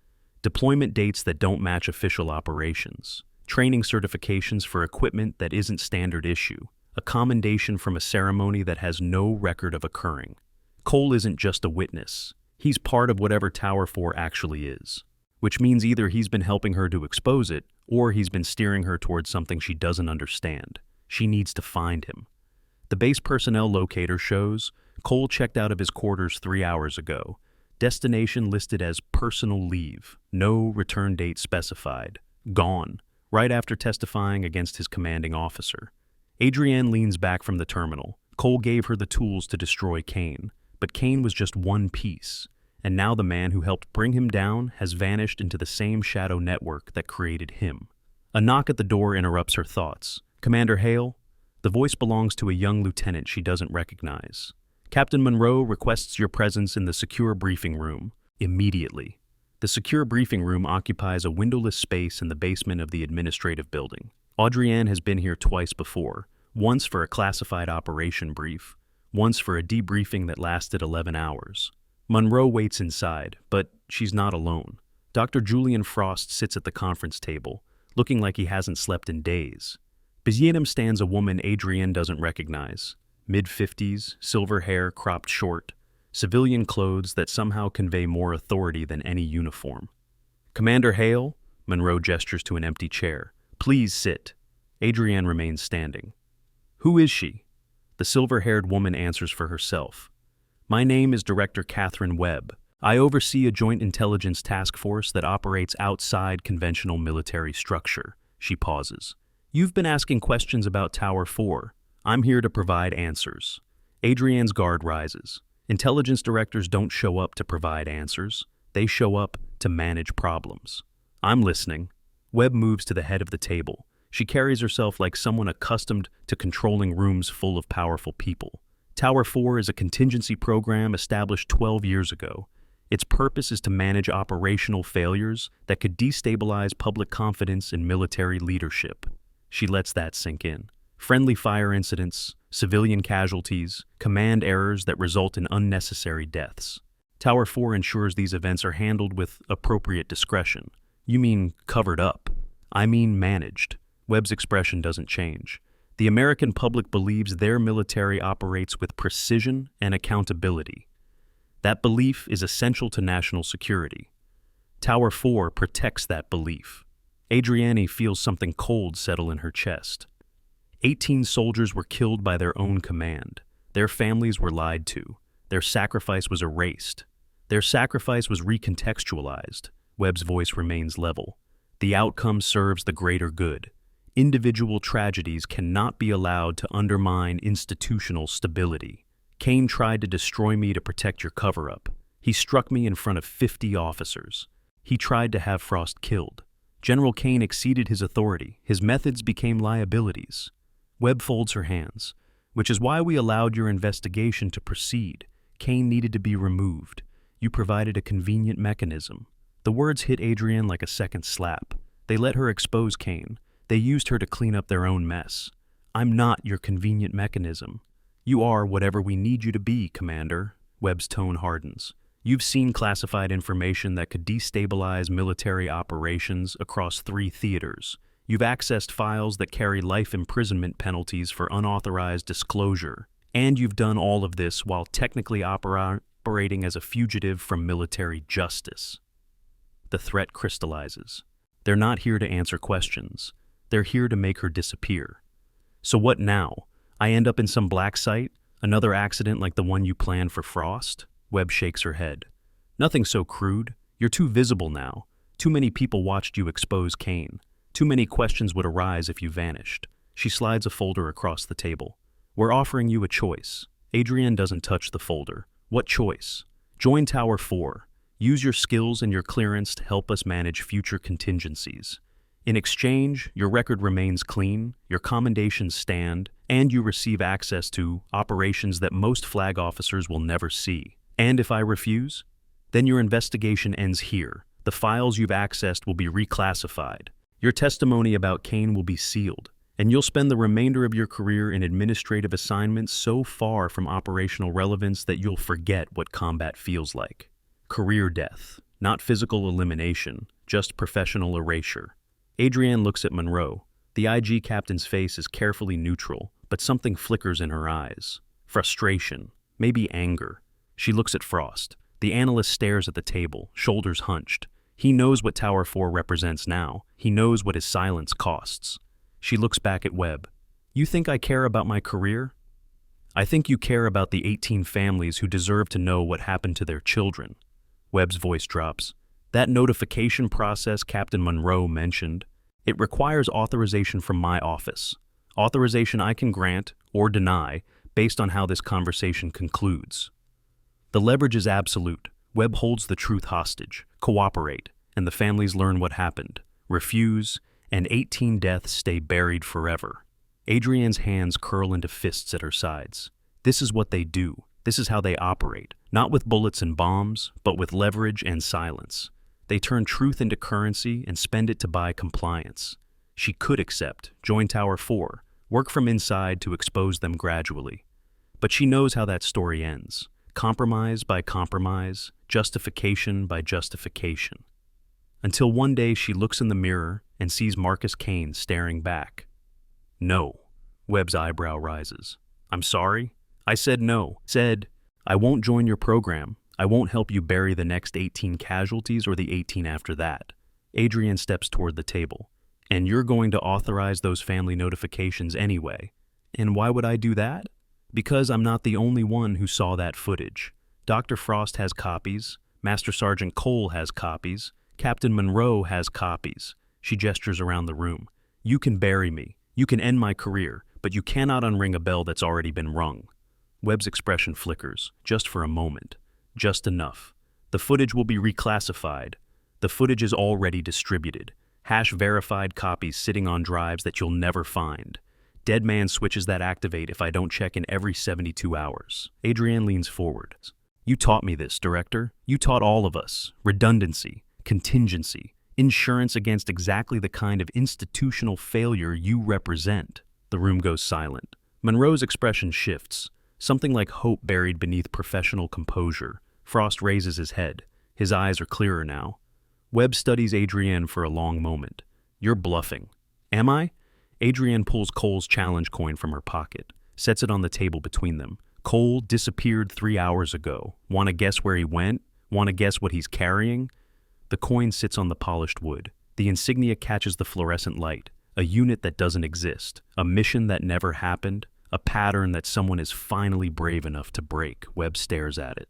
Deployment dates that don't match official operations. Training certifications for equipment that isn't standard issue. A commendation from a ceremony that has no record of occurring. Cole isn't just a witness. He's part of whatever Tower 4 actually is. Which means either he's been helping her to expose it, or he's been steering her towards something she doesn't understand. She needs to find him. The base personnel locator shows Cole checked out of his quarters 3 hours ago. Destination listed as personal leave. No return date specified. Gone. Right after testifying against his commanding officer. Adrienne leans back from the terminal. Cole gave her the tools to destroy Kane. But Kane was just one piece. And now the man who helped bring him down has vanished into the same shadow network that created him. A knock at the door interrupts her thoughts. Commander Hale? The voice belongs to a young lieutenant she doesn't recognize. Captain Monroe requests your presence in the secure briefing room, immediately. The secure briefing room occupies a windowless space in the basement of the administrative building. Adrienne has been here twice before, once for a classified operation brief, once for a debriefing that lasted 11 hours. Monroe waits inside, but she's not alone. Dr. Julian Frost sits at the conference table, looking like he hasn't slept in days. Beside him stands a woman Adrienne doesn't recognize. Mid-50s, silver hair cropped short, civilian clothes that somehow convey more authority than any uniform. "Commander Hale?" Monroe gestures to an empty chair. "Please sit." Adrienne remains standing. "Who is she?" The silver-haired woman answers for herself. "My name is Director Catherine Webb. I oversee a joint intelligence task force that operates outside conventional military structure." She pauses. "You've been asking questions about Tower 4. I'm here to provide answers." Adrienne's guard rises. Intelligence directors don't show up to provide answers. They show up to manage problems. "I'm listening." Webb moves to the head of the table. She carries herself like someone accustomed to controlling rooms full of powerful people. Tower 4 is a contingency program established 12 years ago. Its purpose is to manage operational failures that could destabilize public confidence in military leadership. She lets that sink in. Friendly fire incidents, civilian casualties, command errors that result in unnecessary deaths. Tower 4 ensures these events are handled with appropriate discretion. "You mean covered up?" "I mean managed." Webb's expression doesn't change. The American public believes their military operates with precision and accountability. That belief is essential to national security. Tower 4 protects that belief. Adrienne feels something cold settle in her chest. 18 soldiers were killed by their own command. Their families were lied to. Their sacrifice was erased. Their sacrifice was recontextualized. Webb's voice remains level. The outcome serves the greater good. Individual tragedies cannot be allowed to undermine institutional stability. Kane tried to destroy me to protect your cover-up. He struck me in front of 50 officers. He tried to have Frost killed. General Kane exceeded his authority. His methods became liabilities. Webb folds her hands. "Which is why we allowed your investigation to proceed. Kane needed to be removed. You provided a convenient mechanism." The words hit Adrienne like a second slap. They let her expose Kane. They used her to clean up their own mess. "I'm not your convenient mechanism. You are whatever we need you to be, Commander." Webb's tone hardens. "You've seen classified information that could destabilize military operations across 3 theaters. You've accessed files that carry life imprisonment penalties for unauthorized disclosure. And you've done all of this while technically operating as a fugitive from military justice." The threat crystallizes. They're not here to answer questions. They're here to make her disappear. "So what now? I end up in some black site? Another accident like the one you planned for Frost?" Webb shakes her head. "Nothing so crude. You're too visible now. Too many people watched you expose Kane. Too many questions would arise if you vanished." She slides a folder across the table. "We're offering you a choice." Adrienne doesn't touch the folder. "What choice?" "Join Tower 4. Use your skills and your clearance to help us manage future contingencies. In exchange, your record remains clean, your commendations stand, and you receive access to operations that most flag officers will never see. And if I refuse? Then your investigation ends here. The files you've accessed will be reclassified. Your testimony about Kane will be sealed, and you'll spend the remainder of your career in administrative assignments so far from operational relevance that you'll forget what combat feels like. Career death, not physical elimination, just professional erasure. Adrienne looks at Monroe. The IG captain's face is carefully neutral, but something flickers in her eyes. Frustration, maybe anger. She looks at Frost. The analyst stares at the table, shoulders hunched. He knows what Tower 4 represents now. He knows what his silence costs. She looks back at Webb. "You think I care about my career? I think you care about the 18 families who deserve to know what happened to their children." Webb's voice drops. "That notification process Captain Monroe mentioned, it requires authorization from my office. Authorization I can grant or deny based on how this conversation concludes. The leverage is absolute. Webb holds the truth hostage. Cooperate, and the families learn what happened. Refuse, and 18 deaths stay buried forever." Adrienne's hands curl into fists at her sides. This is what they do. This is how they operate. Not with bullets and bombs, but with leverage and silence. They turn truth into currency and spend it to buy compliance. She could accept, join Tower 4, work from inside to expose them gradually. But she knows how that story ends. Compromise by compromise, justification by justification. Until one day she looks in the mirror and sees Marcus Kane staring back. No. Webb's eyebrow rises. I'm sorry? I said no. Said, I won't join your program. I won't help you bury the next 18 casualties or the 18 after that. Adrienne steps toward the table. And you're going to authorize those family notifications anyway. And why would I do that? Because I'm not the only one who saw that footage. Dr. Frost has copies. Master Sergeant Cole has copies. Captain Monroe has copies. She gestures around the room. You can bury me. You can end my career, but you cannot unring a bell that's already been rung. Webb's expression flickers, just for a moment. Just enough. The footage will be reclassified. The footage is already distributed. Hash-verified copies sitting on drives that you'll never find. Dead man switches that activate if I don't check in every 72 hours. Adrienne leans forward. You taught me this, Director. You taught all of us. Redundancy, contingency, insurance against exactly the kind of institutional failure you represent. The room goes silent. Monroe's expression shifts. Something like hope buried beneath professional composure. Frost raises his head. His eyes are clearer now. Webb studies Adrienne for a long moment. You're bluffing. Am I? Adrienne pulls Cole's challenge coin from her pocket, sets it on the table between them. Cole disappeared 3 hours ago. Want to guess where he went? Want to guess what he's carrying? The coin sits on the polished wood. The insignia catches the fluorescent light. A unit that doesn't exist. A mission that never happened. A pattern that someone is finally brave enough to break. Webb stares at it.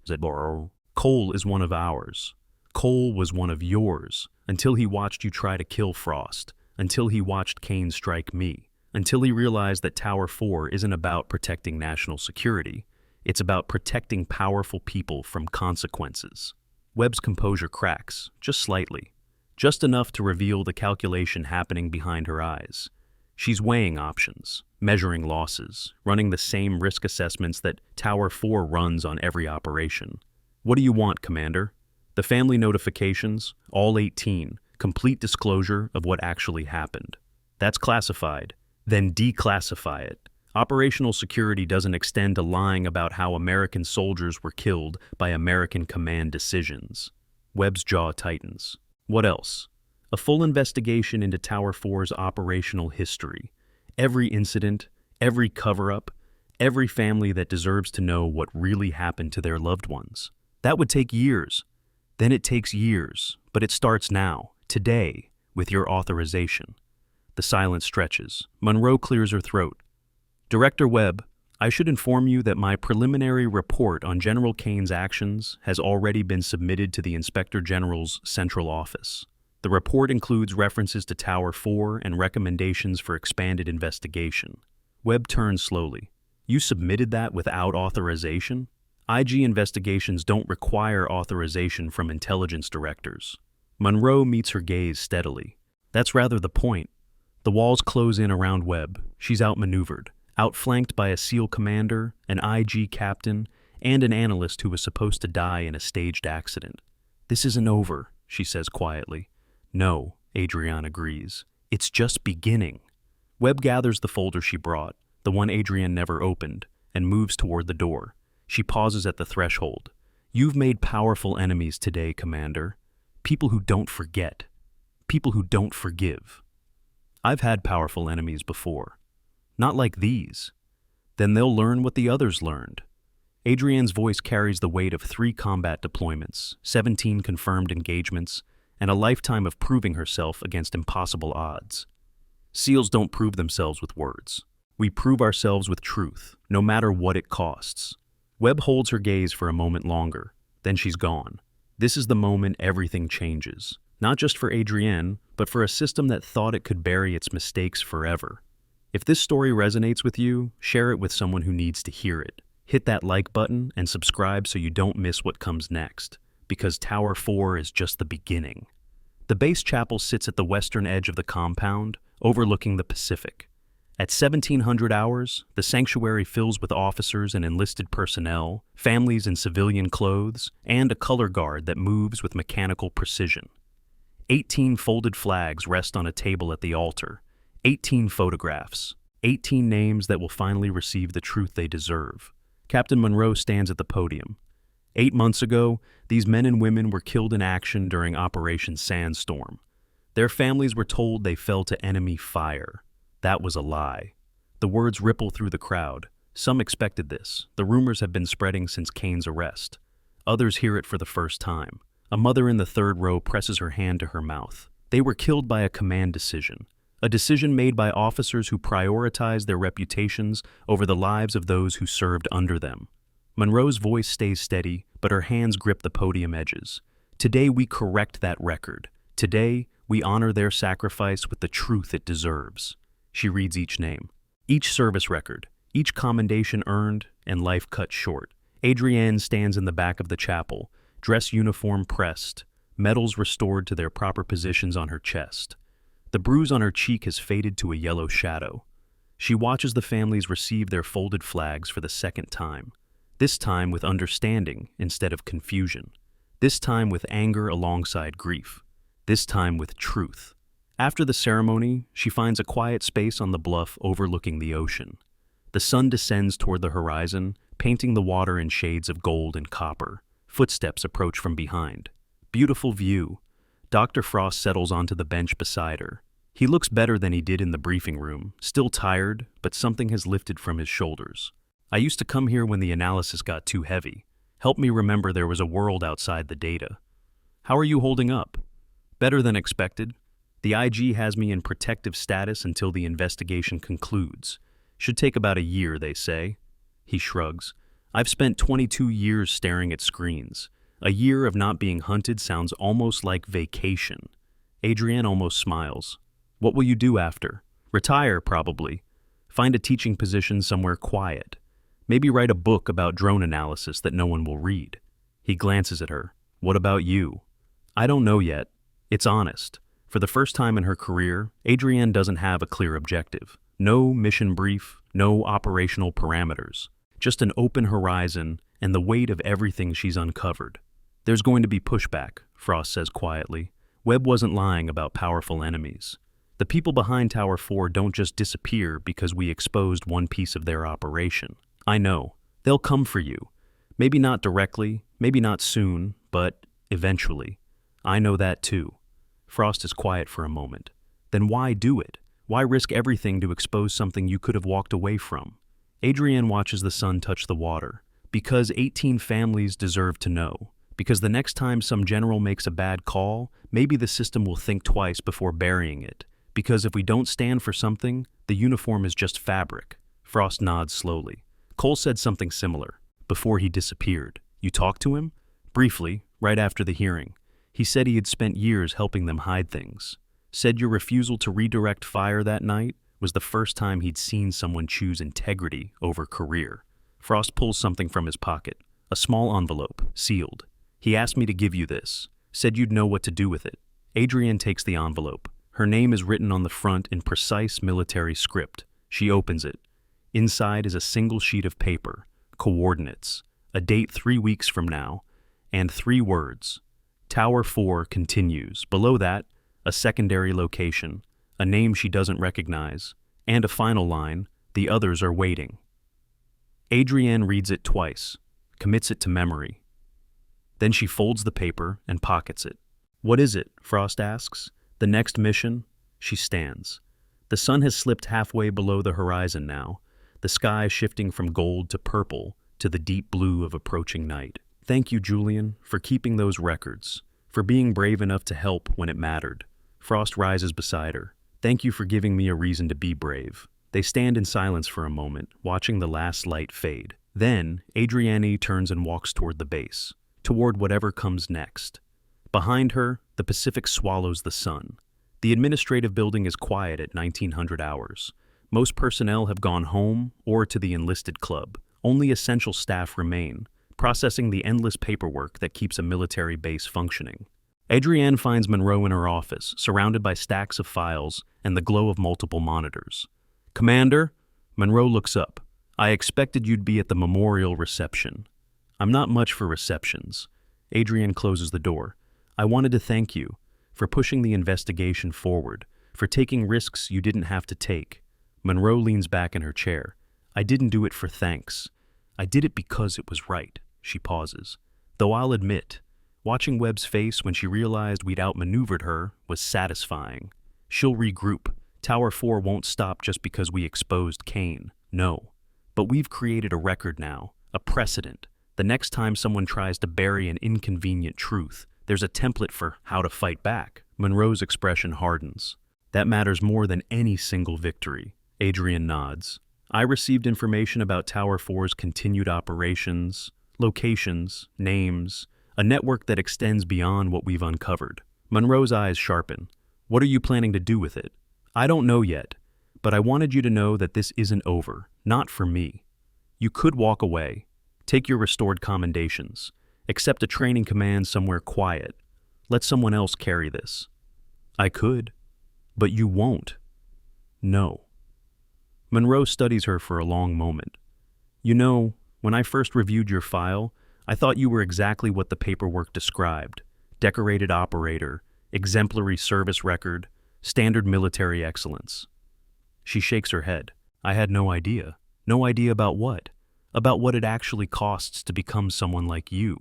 Cole is one of ours. Cole was one of yours, until he watched you try to kill Frost, until he watched Kane strike me, until he realized that Tower 4 isn't about protecting national security. It's about protecting powerful people from consequences. Webb's composure cracks, just slightly, just enough to reveal the calculation happening behind her eyes. She's weighing options, measuring losses, running the same risk assessments that Tower 4 runs on every operation. What do you want, Commander? The family notifications, all 18, complete disclosure of what actually happened. That's classified. Then declassify it. Operational security doesn't extend to lying about how American soldiers were killed by American command decisions. Webb's jaw tightens. What else? A full investigation into Tower 4's operational history. Every incident, every cover-up, every family that deserves to know what really happened to their loved ones. That would take years. Then it takes years, but it starts now, today, with your authorization. The silence stretches. Monroe clears her throat. Director Webb, I should inform you that my preliminary report on General Kane's actions has already been submitted to the Inspector General's central office. The report includes references to Tower 4 and recommendations for expanded investigation. Webb turns slowly. You submitted that without authorization? IG investigations don't require authorization from intelligence directors. Monroe meets her gaze steadily. That's rather the point. The walls close in around Webb. She's outmaneuvered, outflanked by a SEAL commander, an IG captain, and an analyst who was supposed to die in a staged accident. This isn't over, she says quietly. No, Adrienne agrees. It's just beginning. Webb gathers the folder she brought, the one Adrienne never opened, and moves toward the door. She pauses at the threshold. You've made powerful enemies today, Commander. People who don't forget. People who don't forgive. I've had powerful enemies before. Not like these. Then they'll learn what the others learned. Adrienne's voice carries the weight of 3 combat deployments, 17 confirmed engagements, and a lifetime of proving herself against impossible odds. SEALs don't prove themselves with words. We prove ourselves with truth, no matter what it costs. Webb holds her gaze for a moment longer, then she's gone. This is the moment everything changes, not just for Adrienne, but for a system that thought it could bury its mistakes forever. If this story resonates with you, share it with someone who needs to hear it. Hit that like button and subscribe so you don't miss what comes next, because Tower 4 is just the beginning. The base chapel sits at the western edge of the compound, overlooking the Pacific. At 1700 hours, the sanctuary fills with officers and enlisted personnel, families in civilian clothes, and a color guard that moves with mechanical precision. 18 folded flags rest on a table at the altar, 18 photographs, 18 names that will finally receive the truth they deserve. Captain Monroe stands at the podium. 8 months ago, these men and women were killed in action during Operation Sandstorm. Their families were told they fell to enemy fire. That was a lie. The words ripple through the crowd. Some expected this. The rumors have been spreading since Kane's arrest. Others hear it for the first time. A mother in the third row presses her hand to her mouth. They were killed by a command decision. A decision made by officers who prioritized their reputations over the lives of those who served under them. Monroe's voice stays steady, but her hands grip the podium edges. Today we correct that record. Today we honor their sacrifice with the truth it deserves. She reads each name, each service record, each commendation earned and life cut short. Adrienne stands in the back of the chapel, dress uniform pressed, medals restored to their proper positions on her chest. The bruise on her cheek has faded to a yellow shadow. She watches the families receive their folded flags for the second time, this time with understanding instead of confusion, this time with anger alongside grief, this time with truth. After the ceremony, she finds a quiet space on the bluff overlooking the ocean. The sun descends toward the horizon, painting the water in shades of gold and copper. Footsteps approach from behind. Beautiful view. Dr. Frost settles onto the bench beside her. He looks better than he did in the briefing room, still tired, but something has lifted from his shoulders. I used to come here when the analysis got too heavy. Help me remember there was a world outside the data. How are you holding up? Better than expected. The IG has me in protective status until the investigation concludes. Should take about a year, they say. He shrugs. I've spent 22 years staring at screens. A year of not being hunted sounds almost like vacation. Adrienne almost smiles. What will you do after? Retire, probably. Find a teaching position somewhere quiet. Maybe write a book about drone analysis that no one will read. He glances at her. What about you? I don't know yet. It's honest. For the first time in her career, Adrienne doesn't have a clear objective. No mission brief, no operational parameters. Just an open horizon and the weight of everything she's uncovered. There's going to be pushback, Frost says quietly. Webb wasn't lying about powerful enemies. The people behind Tower 4 don't just disappear because we exposed one piece of their operation. I know. They'll come for you. Maybe not directly, maybe not soon, but eventually. I know that too. Frost is quiet for a moment. Then why do it? Why risk everything to expose something you could have walked away from? Adrienne watches the sun touch the water. Because 18 families deserve to know. Because the next time some general makes a bad call, maybe the system will think twice before burying it. Because if we don't stand for something, the uniform is just fabric. Frost nods slowly. Cole said something similar, before he disappeared. You talked to him? Briefly, right after the hearing. He said he had spent years helping them hide things. Said your refusal to redirect fire that night was the first time he'd seen someone choose integrity over career. Frost pulls something from his pocket, a small envelope, sealed. He asked me to give you this, said you'd know what to do with it. Adrienne takes the envelope. Her name is written on the front in precise military script. She opens it. Inside is a single sheet of paper, coordinates, a date 3 weeks from now, and 3 words. Tower 4 continues. Below that, a secondary location, a name she doesn't recognize, and a final line, the others are waiting. Adrienne reads it twice, commits it to memory. Then she folds the paper and pockets it. What is it? Frost asks. The next mission? She stands. The sun has slipped halfway below the horizon now, the sky shifting from gold to purple to the deep blue of approaching night. Thank you, Julian, for keeping those records, for being brave enough to help when it mattered. Frost rises beside her. Thank you for giving me a reason to be brave. They stand in silence for a moment, watching the last light fade. Then, Adrienne turns and walks toward the base, toward whatever comes next. Behind her, the Pacific swallows the sun. The administrative building is quiet at 1900 hours. Most personnel have gone home or to the enlisted club. Only essential staff remain, processing the endless paperwork that keeps a military base functioning. Adrienne finds Monroe in her office, surrounded by stacks of files and the glow of multiple monitors. Commander? Monroe looks up. I expected you'd be at the memorial reception. I'm not much for receptions. Adrienne closes the door. I wanted to thank you for pushing the investigation forward, for taking risks you didn't have to take. Monroe leans back in her chair. I didn't do it for thanks. I did it because it was right. She pauses. Though I'll admit, watching Webb's face when she realized we'd outmaneuvered her was satisfying. She'll regroup. Tower 4 won't stop just because we exposed Kane. No. But we've created a record now, a precedent. The next time someone tries to bury an inconvenient truth, there's a template for how to fight back. Monroe's expression hardens. That matters more than any single victory. Adrian nods. I received information about Tower 4's continued operations, locations, names, a network that extends beyond what we've uncovered. Monroe's eyes sharpen. What are you planning to do with it? I don't know yet, but I wanted you to know that this isn't over, not for me. You could walk away, take your restored commendations, accept a training command somewhere quiet, let someone else carry this. I could, but you won't. No. Monroe studies her for a long moment. You know, when I first reviewed your file, I thought you were exactly what the paperwork described. Decorated operator, exemplary service record, standard military excellence. She shakes her head. I had no idea. No idea about what? About what it actually costs to become someone like you.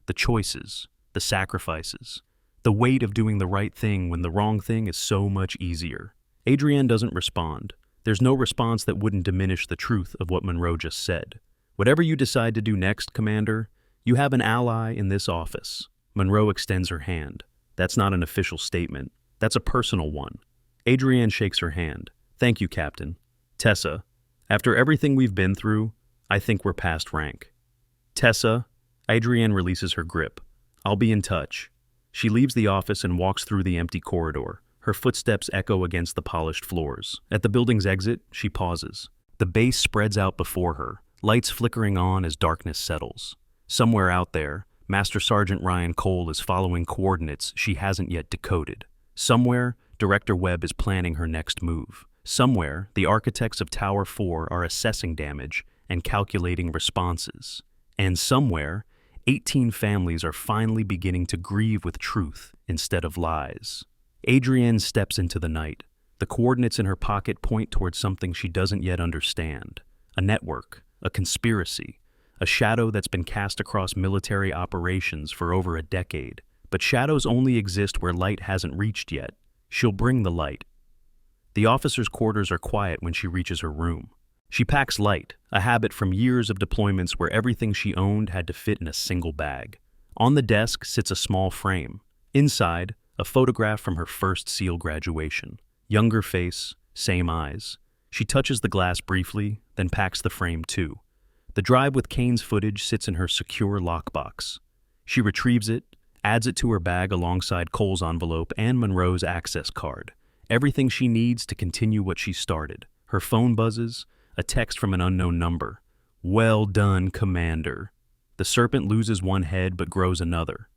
The choices, the sacrifices, the weight of doing the right thing when the wrong thing is so much easier. Adrienne doesn't respond. There's no response that wouldn't diminish the truth of what Monroe just said. Whatever you decide to do next, Commander, you have an ally in this office. Monroe extends her hand. That's not an official statement. That's a personal one. Adrienne shakes her hand. Thank you, Captain. Tessa, after everything we've been through, I think we're past rank. Tessa, Adrienne releases her grip. I'll be in touch. She leaves the office and walks through the empty corridor. Her footsteps echo against the polished floors. At the building's exit, she pauses. The base spreads out before her, lights flickering on as darkness settles. Somewhere out there, Master Sergeant Ryan Cole is following coordinates she hasn't yet decoded. Somewhere, Director Webb is planning her next move. Somewhere, the architects of Tower 4 are assessing damage and calculating responses. And somewhere, 18 families are finally beginning to grieve with truth instead of lies. Adrienne steps into the night. The coordinates in her pocket point towards something she doesn't yet understand. A network, a conspiracy, a shadow that's been cast across military operations for over a decade. But shadows only exist where light hasn't reached yet. She'll bring the light. The officers' quarters are quiet when she reaches her room. She packs light, a habit from years of deployments where everything she owned had to fit in a single bag. On the desk sits a small frame. Inside, a photograph from her first SEAL graduation. Younger face, same eyes. She touches the glass briefly, then packs the frame too. The drive with Kane's footage sits in her secure lockbox. She retrieves it, adds it to her bag alongside Cole's envelope and Monroe's access card. Everything she needs to continue what she started. Her phone buzzes, a text from an unknown number. Well done, Commander. The serpent loses one head but grows another.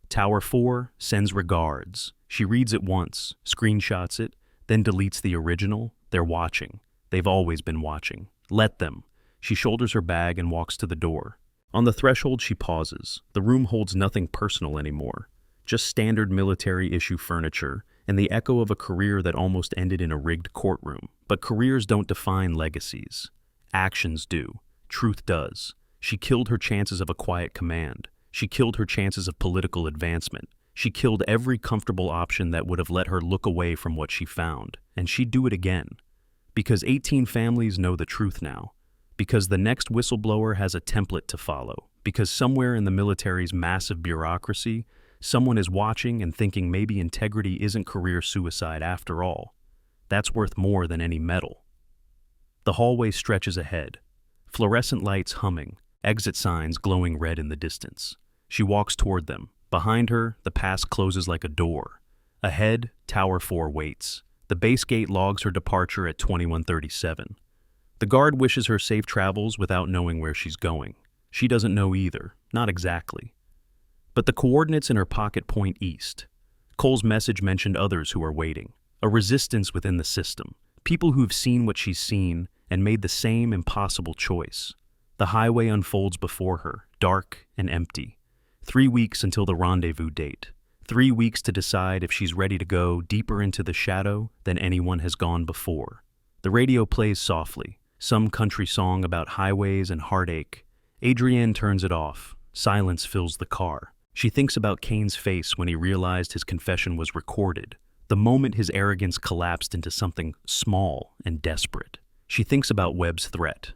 Tower 4 sends regards. She reads it once, screenshots it, then deletes the original. They're watching. They've always been watching. Let them. She shoulders her bag and walks to the door. On the threshold, she pauses. The room holds nothing personal anymore. Just standard military-issue furniture and the echo of a career that almost ended in a rigged courtroom. But careers don't define legacies. Actions do. Truth does. She killed her chances of a quiet command. She killed her chances of political advancement. She killed every comfortable option that would have let her look away from what she found. And she'd do it again. Because 18 families know the truth now. Because the next whistleblower has a template to follow. Because somewhere in the military's massive bureaucracy, someone is watching and thinking maybe integrity isn't career suicide after all. That's worth more than any medal. The hallway stretches ahead. Fluorescent lights humming, exit signs glowing red in the distance. She walks toward them. Behind her, the pass closes like a door. Ahead, Tower 4 waits. The base gate logs her departure at 2137. The guard wishes her safe travels without knowing where she's going. She doesn't know either, not exactly. But the coordinates in her pocket point east. Cole's message mentioned others who are waiting. A resistance within the system. People who've seen what she's seen and made the same impossible choice. The highway unfolds before her, dark and empty. 3 weeks until the rendezvous date. 3 weeks to decide if she's ready to go deeper into the shadow than anyone has gone before. The radio plays softly, some country song about highways and heartache. Adrienne turns it off. Silence fills the car. She thinks about Kane's face when he realized his confession was recorded, the moment his arrogance collapsed into something small and desperate. She thinks about Webb's threat.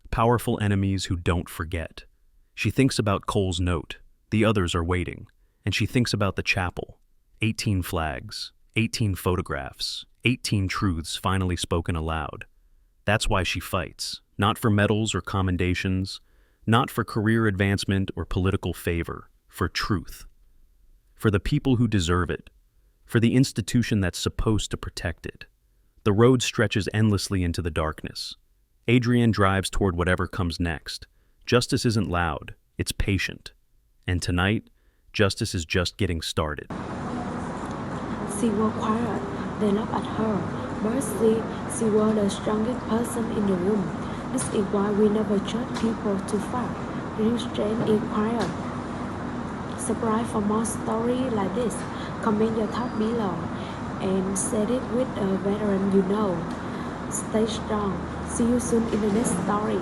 Powerful enemies who don't forget. She thinks about Cole's note. The others are waiting. And she thinks about the chapel. 18 flags, 18 photographs, 18 truths finally spoken aloud. That's why she fights. Not for medals or commendations, not for career advancement or political favor, for truth. For the people who deserve it. For the institution that's supposed to protect it. The road stretches endlessly into the darkness. Adrienne drives toward whatever comes next. Justice isn't loud, it's patient. And tonight, justice is just getting started. She was quiet. They laughed at her. But she was the strongest person in the room. This is why we never judge people too far. Restraint is quiet. Subscribe for more stories like this. Comment your thoughts below and share it with a veteran you know. Stay strong. See you soon in the next story.